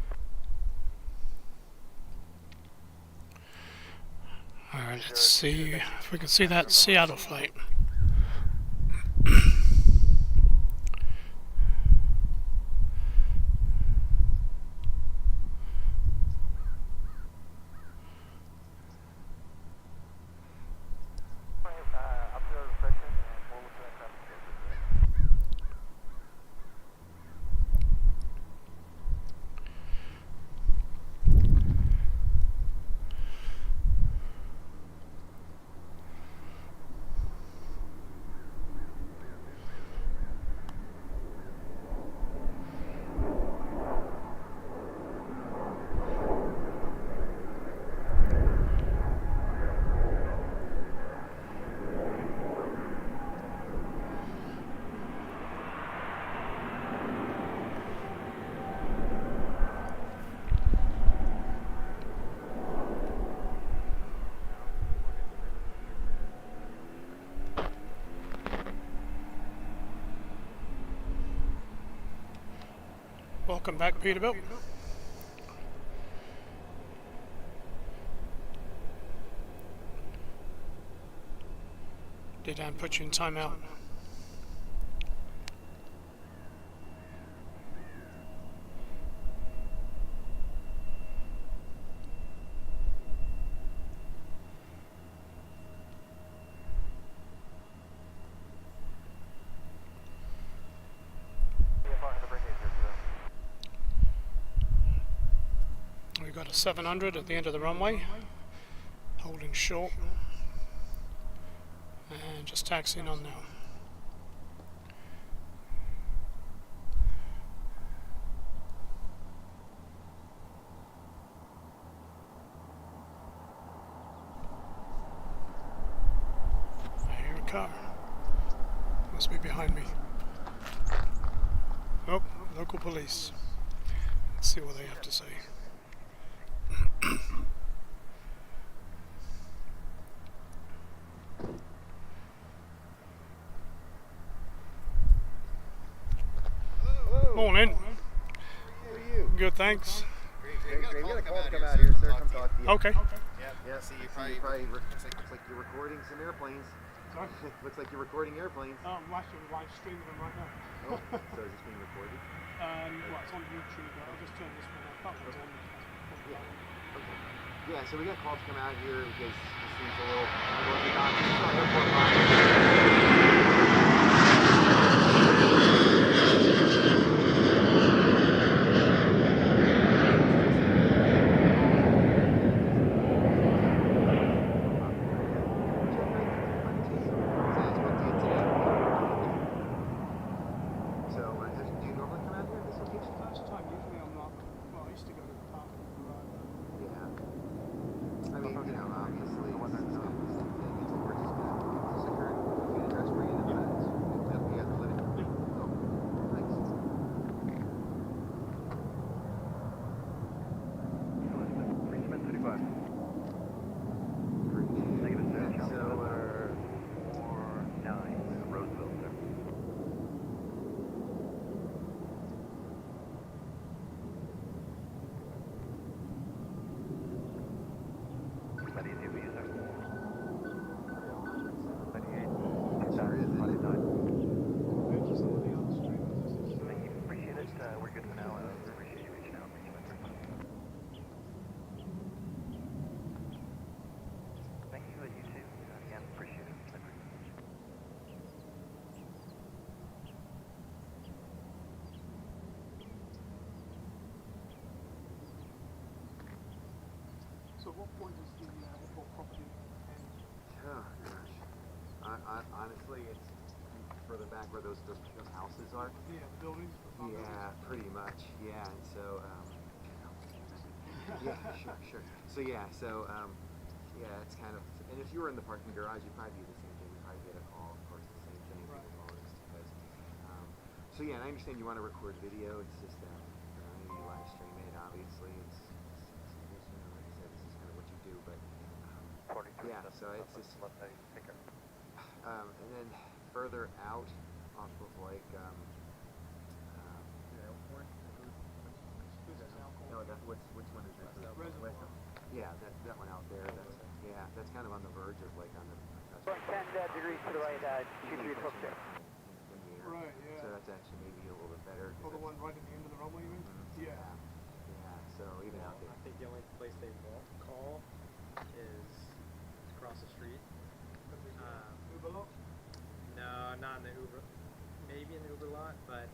Alright, let's see if we can see that Seattle flight. Welcome back, Peterbilt. Did Dan put you in timeout? We've got a 700 at the end of the runway, holding short, and just taxiing on now. I hear a car. Must be behind me. Oh, local police. Let's see what they have to say. Morning. How are you? Good, thanks. Great. We got a call to come out here, sir. Come talk to you. Okay. Yeah. See, you probably looks like you're recording some airplanes. Sorry? Looks like you're recording airplanes. I'm actually live streaming them right now. Oh, so is this being recorded? Well, it's on YouTube. I'll just turn this one up. Yeah. Okay. Yeah. So we got a call to come out here because it seems a little unorthodox. It's not airport line. So what point is the airport property end? Oh gosh. Honestly, it's further back where those houses are. Yeah, the buildings. Yeah, pretty much. Yeah, and so yeah, sure. So yeah, it's kind of. And if you were in the parking garage, you'd probably do the same thing. You'd probably get a call, of course, the same thing. Right. Because, So yeah, and I understand you want to record video. It's just maybe live stream it. Obviously, it's like I said, this is kind of what you do. But yeah, so it's just and then further out off of like Elkhorn? no, which one is this? Yeah, that one out there. That's kind of on the verge of like on the. 10 degrees to the right, 23 hook there. Right, yeah. So that's actually maybe a little bit better. Oh, the one right at the end of the runway, you mean? Yeah. Yeah, so even out there. I think the only place they won't call is across the street. Uber lot? No, not in the Uber. Maybe in the Uber lot, but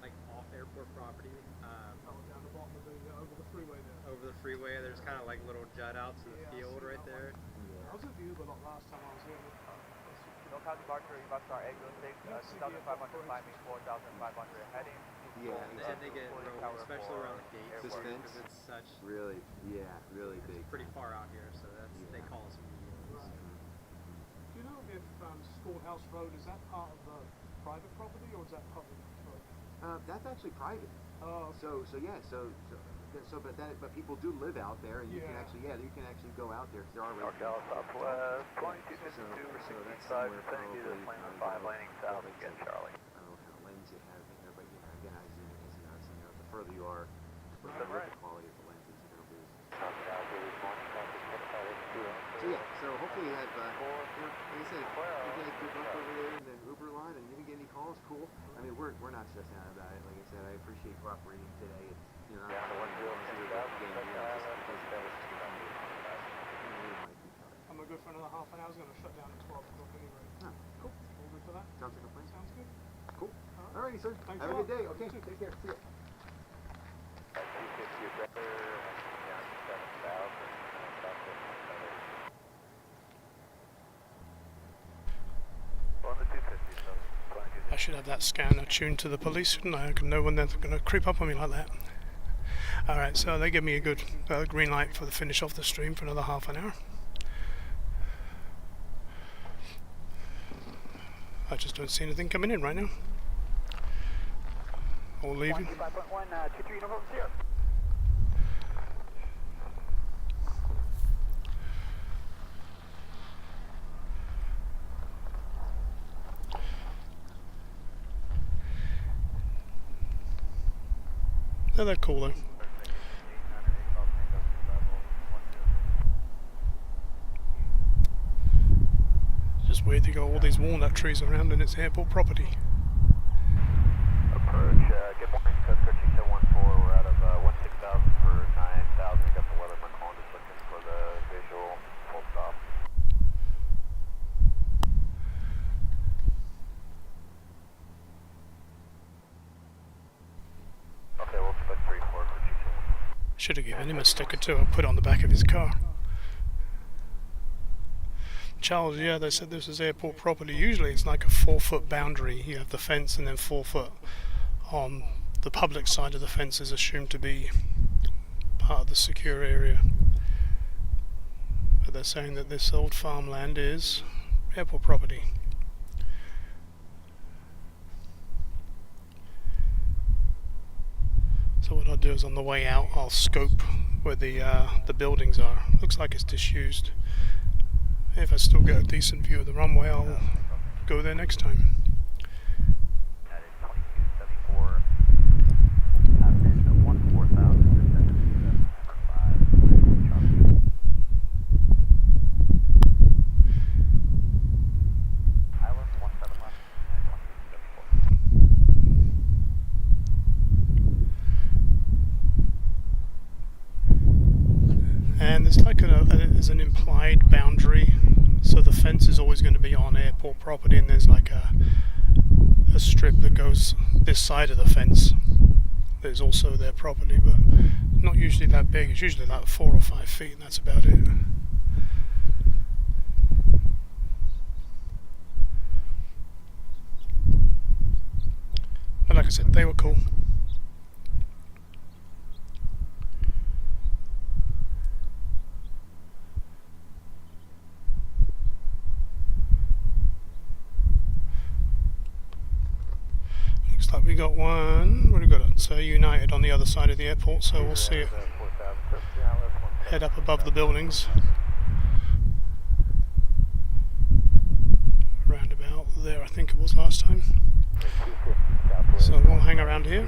like off airport property. Down the bottom of the, over the freeway there. Over the freeway, there's kind of like little jut outs to the Yeah, I field see right that there. I was at the Uber lot last time I was here. North departure, you must start exit 6,500 climbing, 4,500 heading. Yeah, And they get rolled, especially around the gates, This fence? because it's such Really, really big. pretty far out here, so that's they call us mediums. Right. Do you know if Schoolhouse Road, is that part of the private property or is that public road? That's actually private. Oh, okay. But people do live out there, and you can Yeah. actually go out there because there are North Southwest, 2252 So for that's 65, somewhere vicinity to probably, plane 5, landing south again, Charlie. I don't know what kind of lens you have in there, but again, as you know, the further you are, the Right. quality of the lenses you're going to lose. So So yeah, so hopefully you have, like I said, you guys good luck over there in the Uber line, and you didn't get any calls, cool. I mean, we're not stressing out about it. Like I said, I appreciate cooperating today. It's, you know, Yeah, the 10,000, I'm going to go for another half an hour. I was going to shut down at 12 o'clock anyway. Cool. All good for that? Sounds like a plan. Sounds good. Cool. Alright. Alrighty, sir. Thanks Have a a good lot. day. You Okay. too. Take care. See ya. I should have that scanner tuned to the police, shouldn't I? I can know when they're going to creep up on me like that. Alright, so they give me a good green light for the finish off the stream for another half an hour. I just don't see anything coming in right now. Or leaving. 5.1, 23 November 0. Oh, they're cool though. Just weird they got all these walnut trees around and it's airport property. Approach, good morning, Coast Guard 2714, we're out of 16,000 for 9,000, we got the weather calling, just looking for the visual full stop. Okay, we'll expect 3-4 for 221. Should have given him a sticker too and put it on the back of his car. Charles, yeah, they said this is airport property. Usually it's like a 4-foot boundary. You have the fence and then 4 foot on the public side of the fence is assumed to be part of the secure area. But they're saying that this old farmland is airport property. So what I'll do is on the way out I'll scope where the buildings are. Looks like it's disused. If I still get a decent view of the runway, I'll go there next time. That is 2274, admin 14,000, descendant 705, Island 17 left, at 2274. And there's like there's an implied boundary, so the fence is always going to be on airport property, and there's like a strip that goes this side of the fence. There's also their property, but not usually that big. It's usually like 4 or 5 feet, and that's about it. But like I said, they were cool. Looks like we got one. What have we got? It's United on the other side of the airport, so we'll see it head up above the buildings. Around about there, I think it was last time. So we'll hang around here.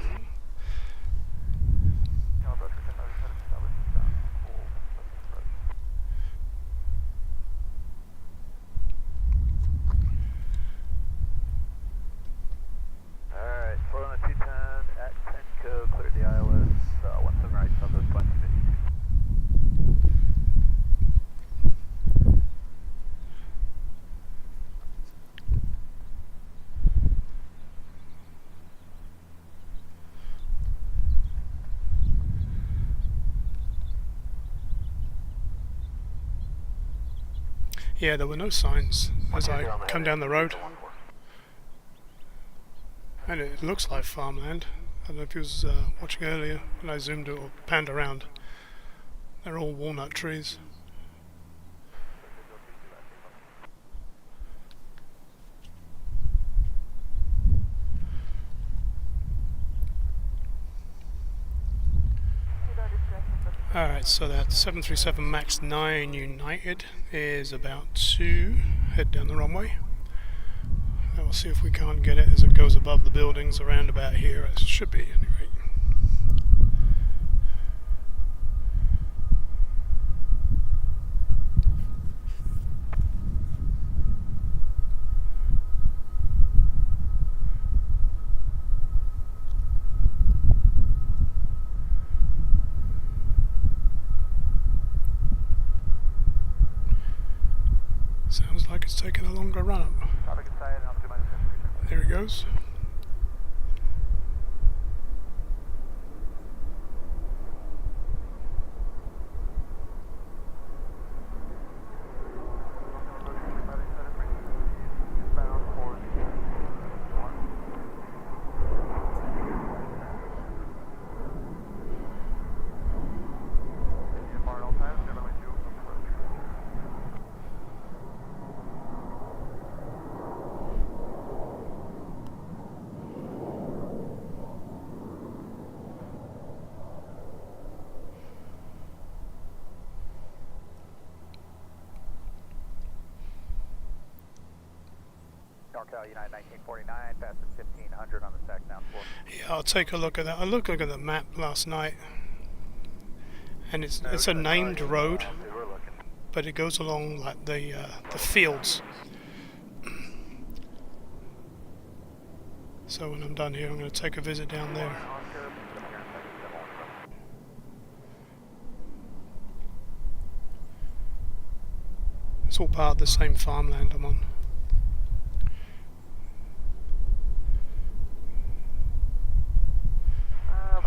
Alright, 4 on the 210 at 10 code, cleared the ILS, 17 right, Southwest 2252. Yeah, there were no signs as I come down the road. And it looks like farmland. I don't know if you was watching earlier when I zoomed it or panned around. They're all walnut trees. Alright, so that 737 MAX 9 United is about to head down the runway. And we'll see if we can't get it as it goes above the buildings around about here. It should be, anyway. Sounds like it's taking a longer run up. There it goes. NorCal United 1949, passing 1500 on the stack down floor. Yeah, I'll take a look at that. I looked at the map last night, and it's a named road, but it goes along like the fields. So when I'm done here, I'm going to take a visit down there. It's all part of the same farmland I'm on.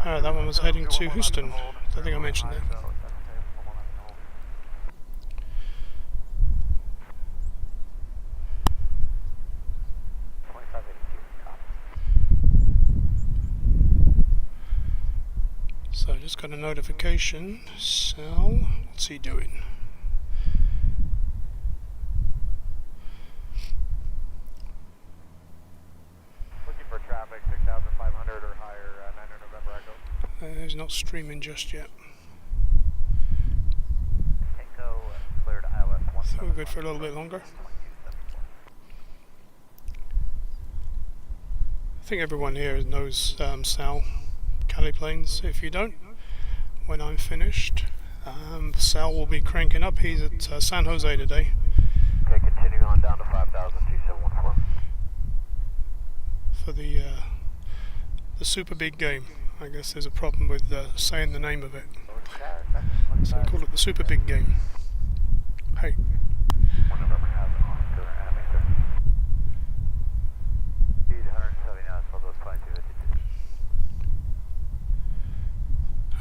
That one was heading to Houston. I think I mentioned that. So I just got a notification. Sal, what's he doing? Looking for traffic, 6,500 or higher, 9 November Echo. He's not streaming just yet. Tango cleared ILS 1. So we're good for a little bit longer. I think everyone here knows Sal Cali Planes. If you don't, when I'm finished, Sal will be cranking up. He's at San Jose today. Okay, continuing on down to 5,000, G714. For the super big game. I guess there's a problem with saying the name of it. So I call it the super big game. Hey.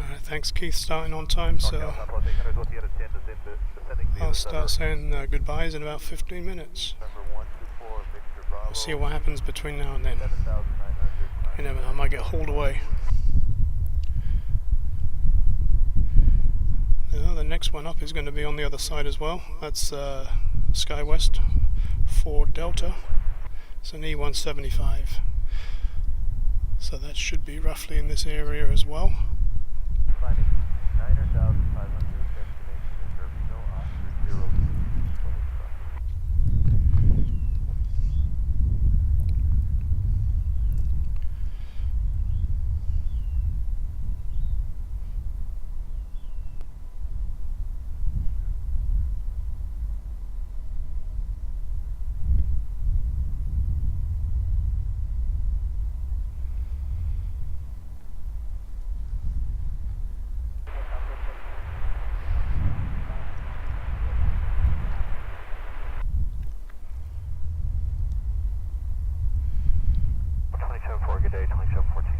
Alright, thanks Keith, starting on time, so I'll start saying goodbyes in about 15 minutes. We'll see what happens between now and then. You never know, I might get hauled away. The next one up is going to be on the other side as well. That's SkyWest 4 Delta. It's an E175. So that should be roughly in this area as well. Finding 9,500, destination is Urbino, Oscar 0. Good day, 2714.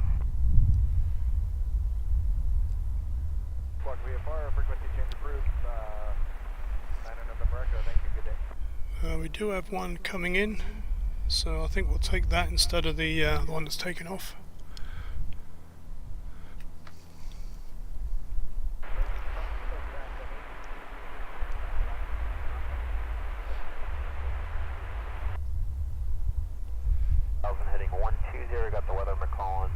Squawk VFR, frequency change approved. 9 November Echo, thank you, good day. We do have one coming in, so I think we'll take that instead of the one that's taken off. Heading 120, got the weather McCollin,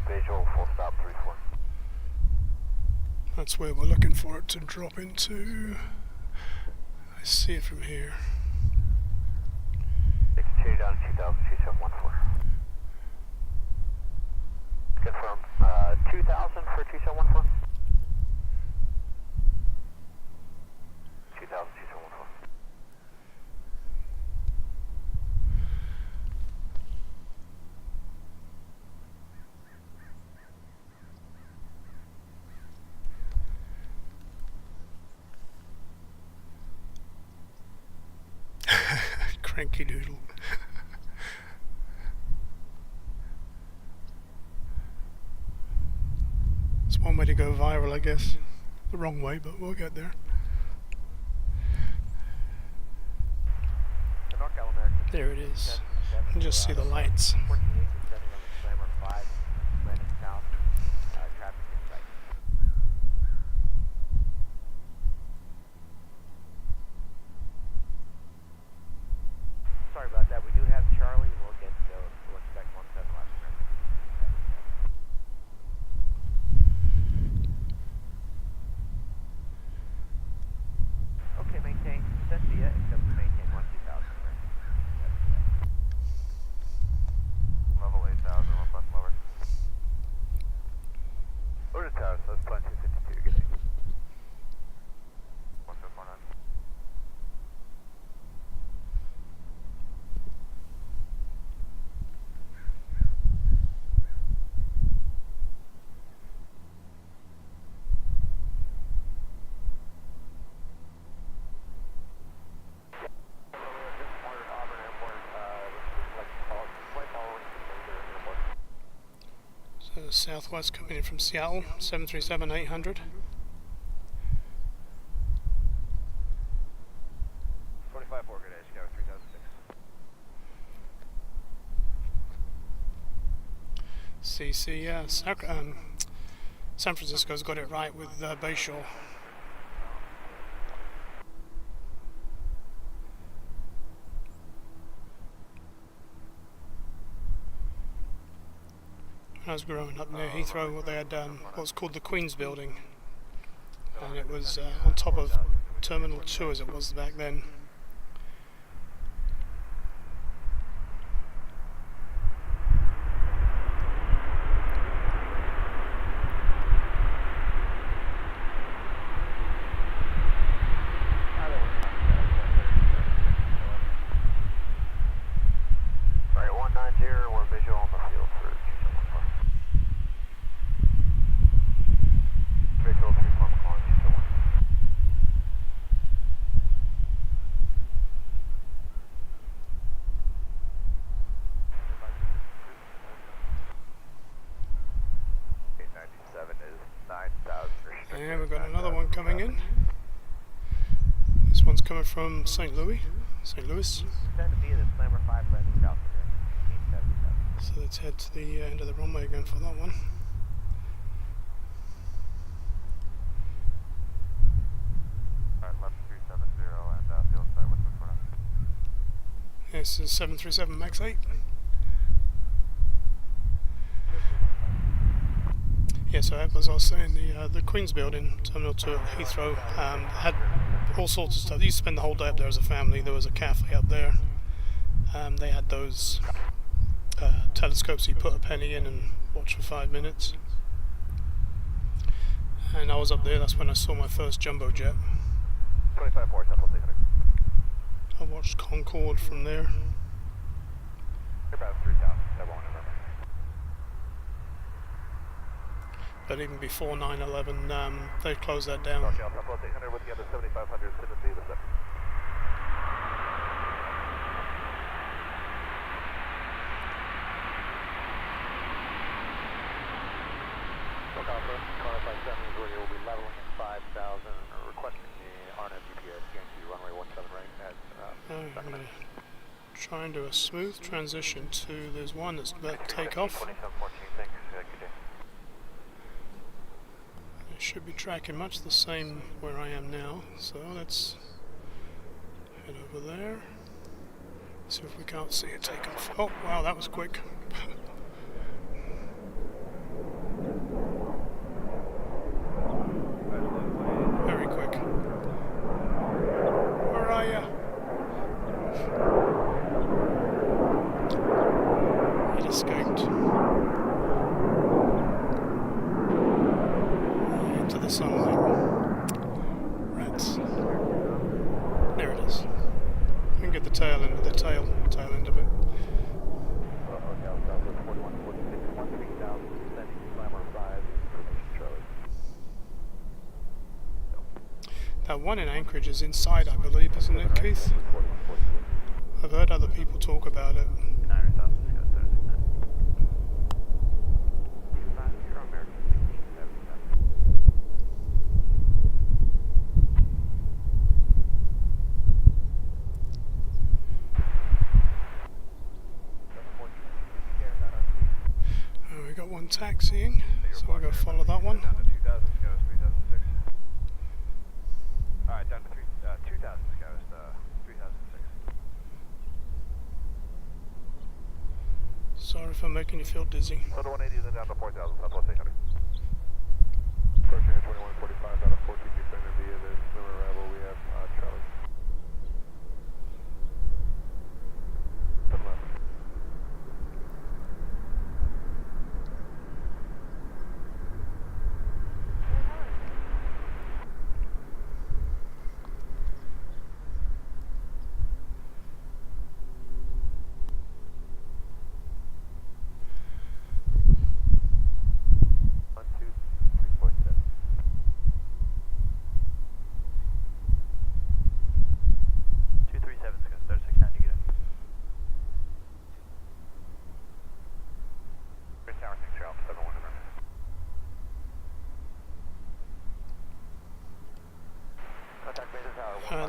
visual, full stop 34. That's where we're looking for it to drop into. I see it from here. 62 down to 202714. Confirm, 2000 for 2714. 2714. Cranky doodle. It's one way to go viral, I guess. The wrong way, but we'll get there. There it is. You can just see the lights. 14 descending on the Slammer 5, landing south, traffic in sight. Sorry about that, we do have Charlie, we'll expect 17 last turn. Okay, maintain, send via, except to maintain 12000. Level 8,000, 1 bus lower. Order tower, so that's plan 252, good day. 1749. So the Southwest coming in from Seattle, 737-800. 25-4, good day, Chicago 3006. CC, San Francisco's got it right with Bayshore. When I was growing up near Heathrow, they had what's called the Queen's Building, and it was on top of Terminal 2 as it was back then. Right, 190, we're visual on the field for 2714. Visual 34 McCollin, 221. And we've got another one coming in. This one's coming from St. Louis. Send via the Slammer 5 landing south of here, 1877. So let's head to the end of the runway again for that one. Alright, left 370 and field side, what's this one? This is 737 MAX 8. so as I was saying, the Queen's Building, Terminal 2 at Heathrow, had all sorts of stuff. You used to spend the whole day up there as a family. There was a cafe up there. They had those telescopes you put a penny in and watch for 5 minutes. And I was up there, that's when I saw my first jumbo jet. 25-4, Central 800. I watched Concorde from there. About 3,000, everyone remember. But even before 9/11, they closed that down. Central 800 with the other 7,500, sit at the other. Car 57 is where you will be leveling at 5,000, requesting the RNA GPS guarantee runway 17 right at Try and do a smooth transition to, there's one that's about to take off. 2714, thanks. Good day. It should be tracking much the same where I am now, so let's head over there. See if we can't see it take off. Oh wow, that was quick. Very quick. Where are ya? It escaped. Into the sunlight. Rats. There it is. We can get the tail end of the tail end of it. That one in Anchorage is inside, I believe, isn't it, Keith? I've heard other people talk about it. We got one taxiing, so we'll go follow that one. Alright, down to 2,000 Scouts, 3006. Sorry if I'm making you feel dizzy. So the 180 then down to 4,000, Southwest 800. Approaching at 2145 out of 14 defender via the swimmer arrival, we have Charlie. To the left.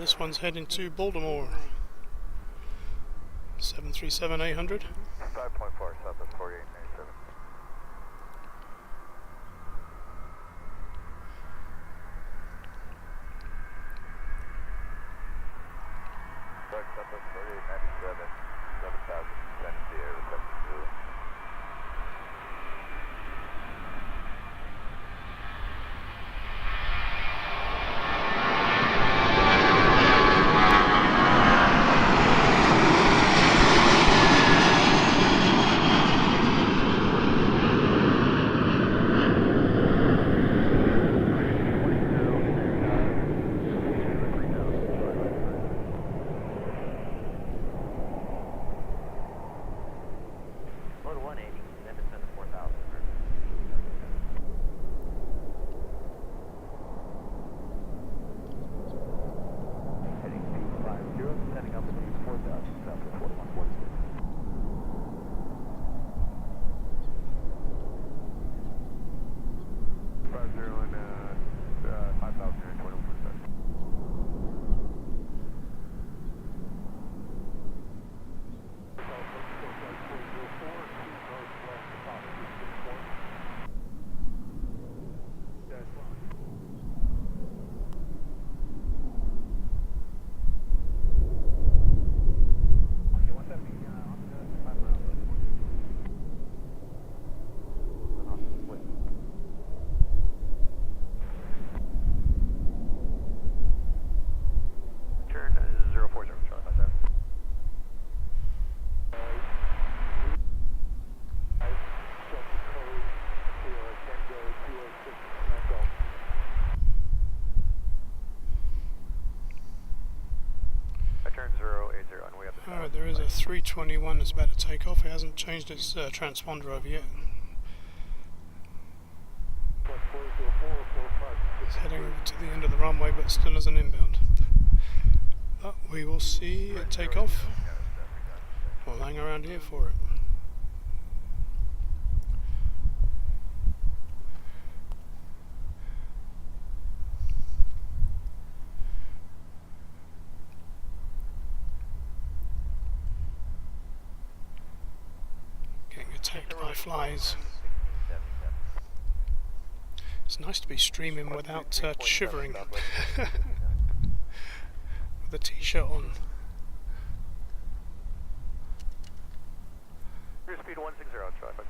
This one's heading to Baltimore. 737-800. 5.4, Southwest 4897. Southwest 4897, 7,000, send the air reception to a 321 is about to take off. It hasn't changed its transponder over yet. It's heading to the end of the runway, but still isn't inbound. But we will see it take off. We'll hang around here for it. Getting attacked by flies. It's nice to be streaming without shivering. With a t-shirt on. Cruise speed 160, try by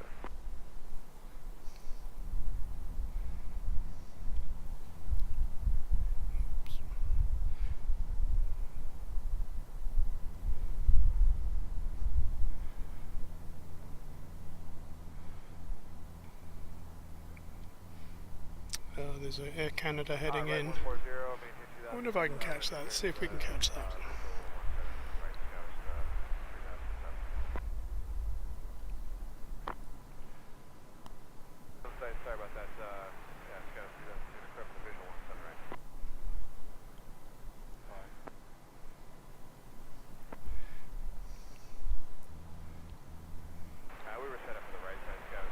There's an Air Canada heading in. I wonder if I can catch that. Let's see if we can catch that. Sorry about that. Yeah, it's got to see the equipment, the visual one, something, right? We were set up for the right side, Scout.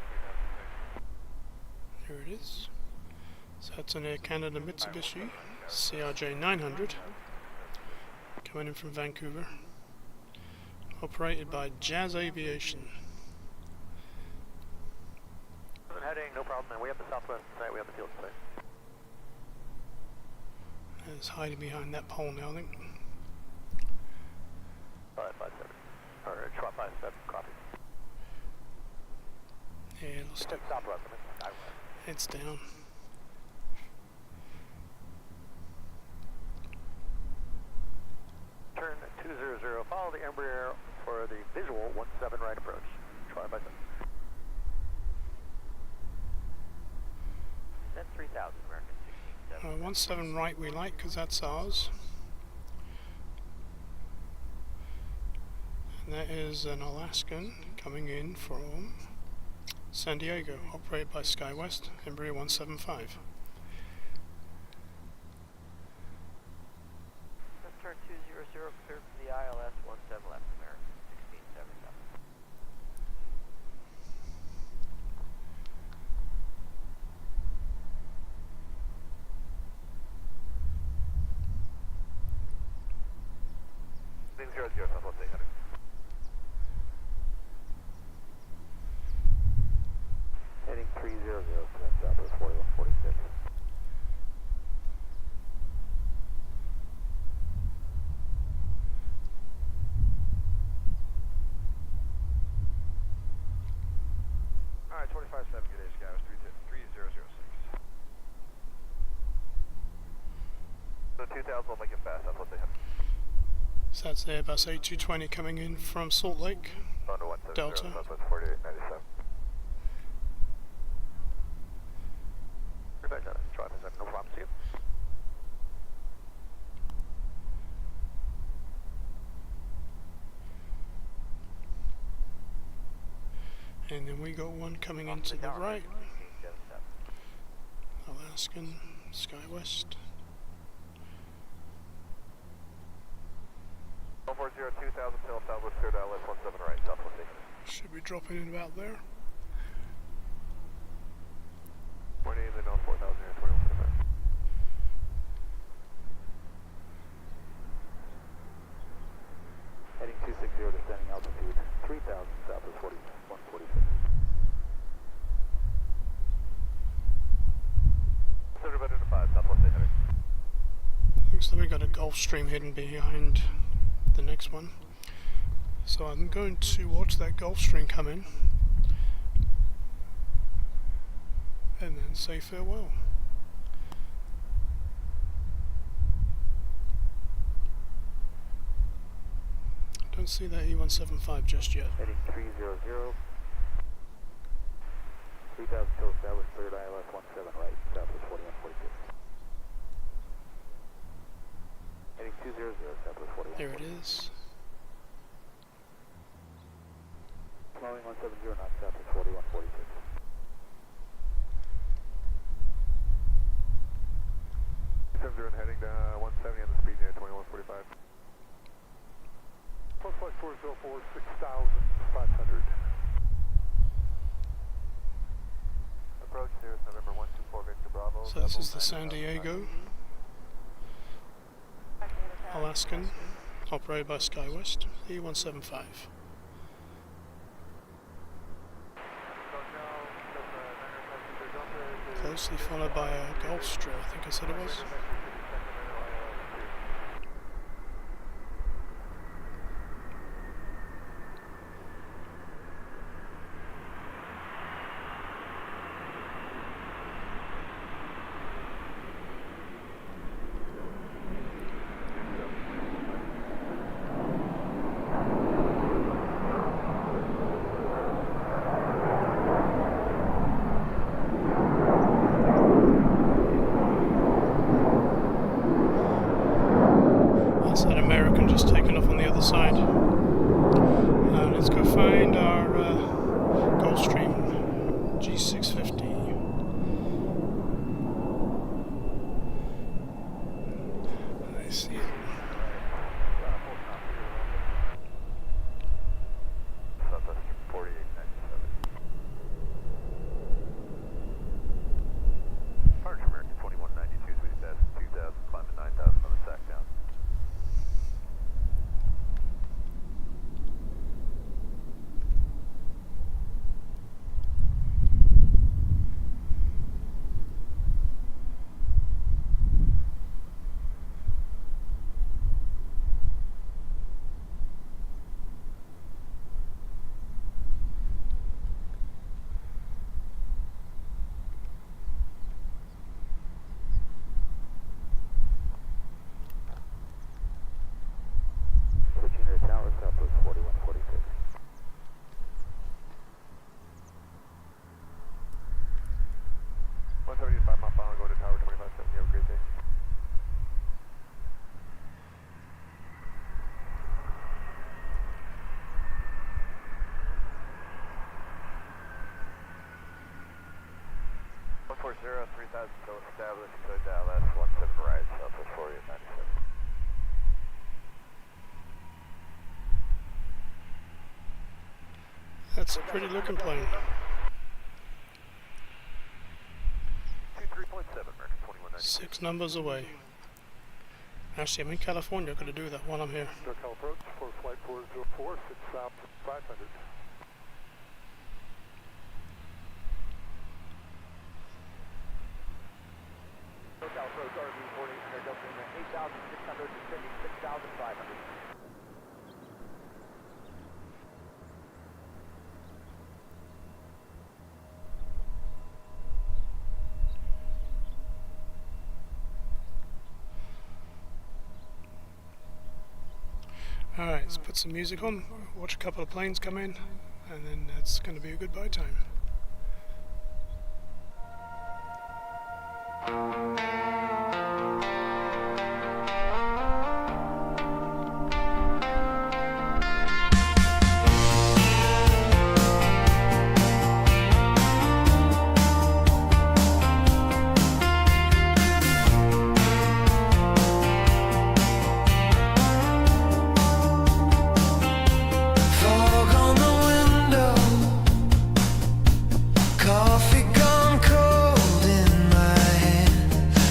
Here it is. So that's an Air Canada Mitsubishi CRJ 900 coming in from Vancouver, operated by Jazz Aviation. Heading, no problem, and we have the southwest tonight, we have the field tonight. It's hiding behind that pole now, I think. 557, or 557, copy. Yeah, lost it. Southwest, It's down. Turn 200, follow the Embraer for the visual 17 right approach. Try by 7. That's 3000 American 16. 17 right we like because that's ours. And that is an Alaskan coming in from San Diego, operated by SkyWest, Embraer 175. Let's turn 200, clear for the ILS 17 left American 1677. Thing 00, Southwest 800. Heading 300, Southwest 4146. Alright, 25-7, good day, Scout, 3006. So 2000 will make it fast, that's what they have. So that's Airbus A220 coming in from Salt Lake, Delta. Southwest 4897. Try for 7, no problem, see you. And then we got one coming into the right. Alaskan, SkyWest. 140, 2000, till Southwest cleared ILS 17 right, Southwest 800. Should be dropping in about there. 20, then on 4000 here, 2145. Heading 260, descending altitude 3000, Southwest 4146. Consider better to 5, Southwest 800. Looks like we got a Gulfstream hidden behind the next one. So I'm going to watch that Gulfstream come in and then say farewell. Don't see that E175 just yet. Heading 300, 3000 till Southwest cleared ILS 17 right, Southwest 4146. Heading 200, Southwest 4146. There it is. 0 and heading down 170 on the speed unit 2145. Plus flight 404, 6,500. Approach here is November 124 Victor Bravo. So this is the San Diego Alaskan, operated by SkyWest, E175. Closely followed by a Gulfstream, I think I said it was. That's that American just taken off on the other side. Let's go find our Gulfstream G650. I see it. Southwest 4897. Departure American 2192, sweet pass 2000, climbing 9000 on the sack down. Switching to tower southwest 4146. One 75 mile final, go to tower 257. You have a great day. One 303000 still established. Code dial S17 right, southwest 4897. That's a pretty looking plane. 23.7 American 2192. 6 numbers away. Actually, I'm in California. I've got to do that while I'm here. SoCal approach for flight 404, 6,500. SoCal approach RV reporting air Delta 8,600 descending 6,500. Alright, let's put some music on, watch a couple of planes come in, and then that's going to be a goodbye time. Fog on the window, coffee gone cold in my hand.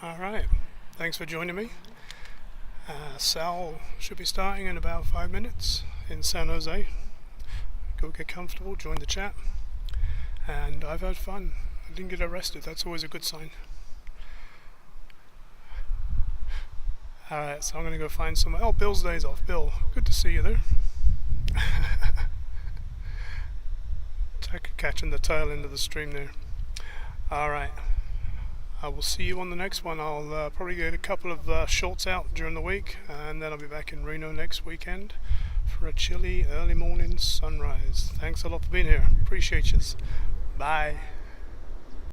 Alright, thanks for joining me. Sal should be starting in about 5 minutes in San Jose. Go get comfortable, join the chat. And I've had fun. I didn't get arrested, that's always a good sign. Alright, so I'm going to go find some... Oh, Bill's day's off. Bill, good to see you there. Catching the tail end of the stream there. Alright. I will see you on the next one. I'll probably get a couple of shorts out during the week, and then I'll be back in Reno next weekend for a chilly early morning sunrise. Thanks a lot for being here. Appreciate you. Bye.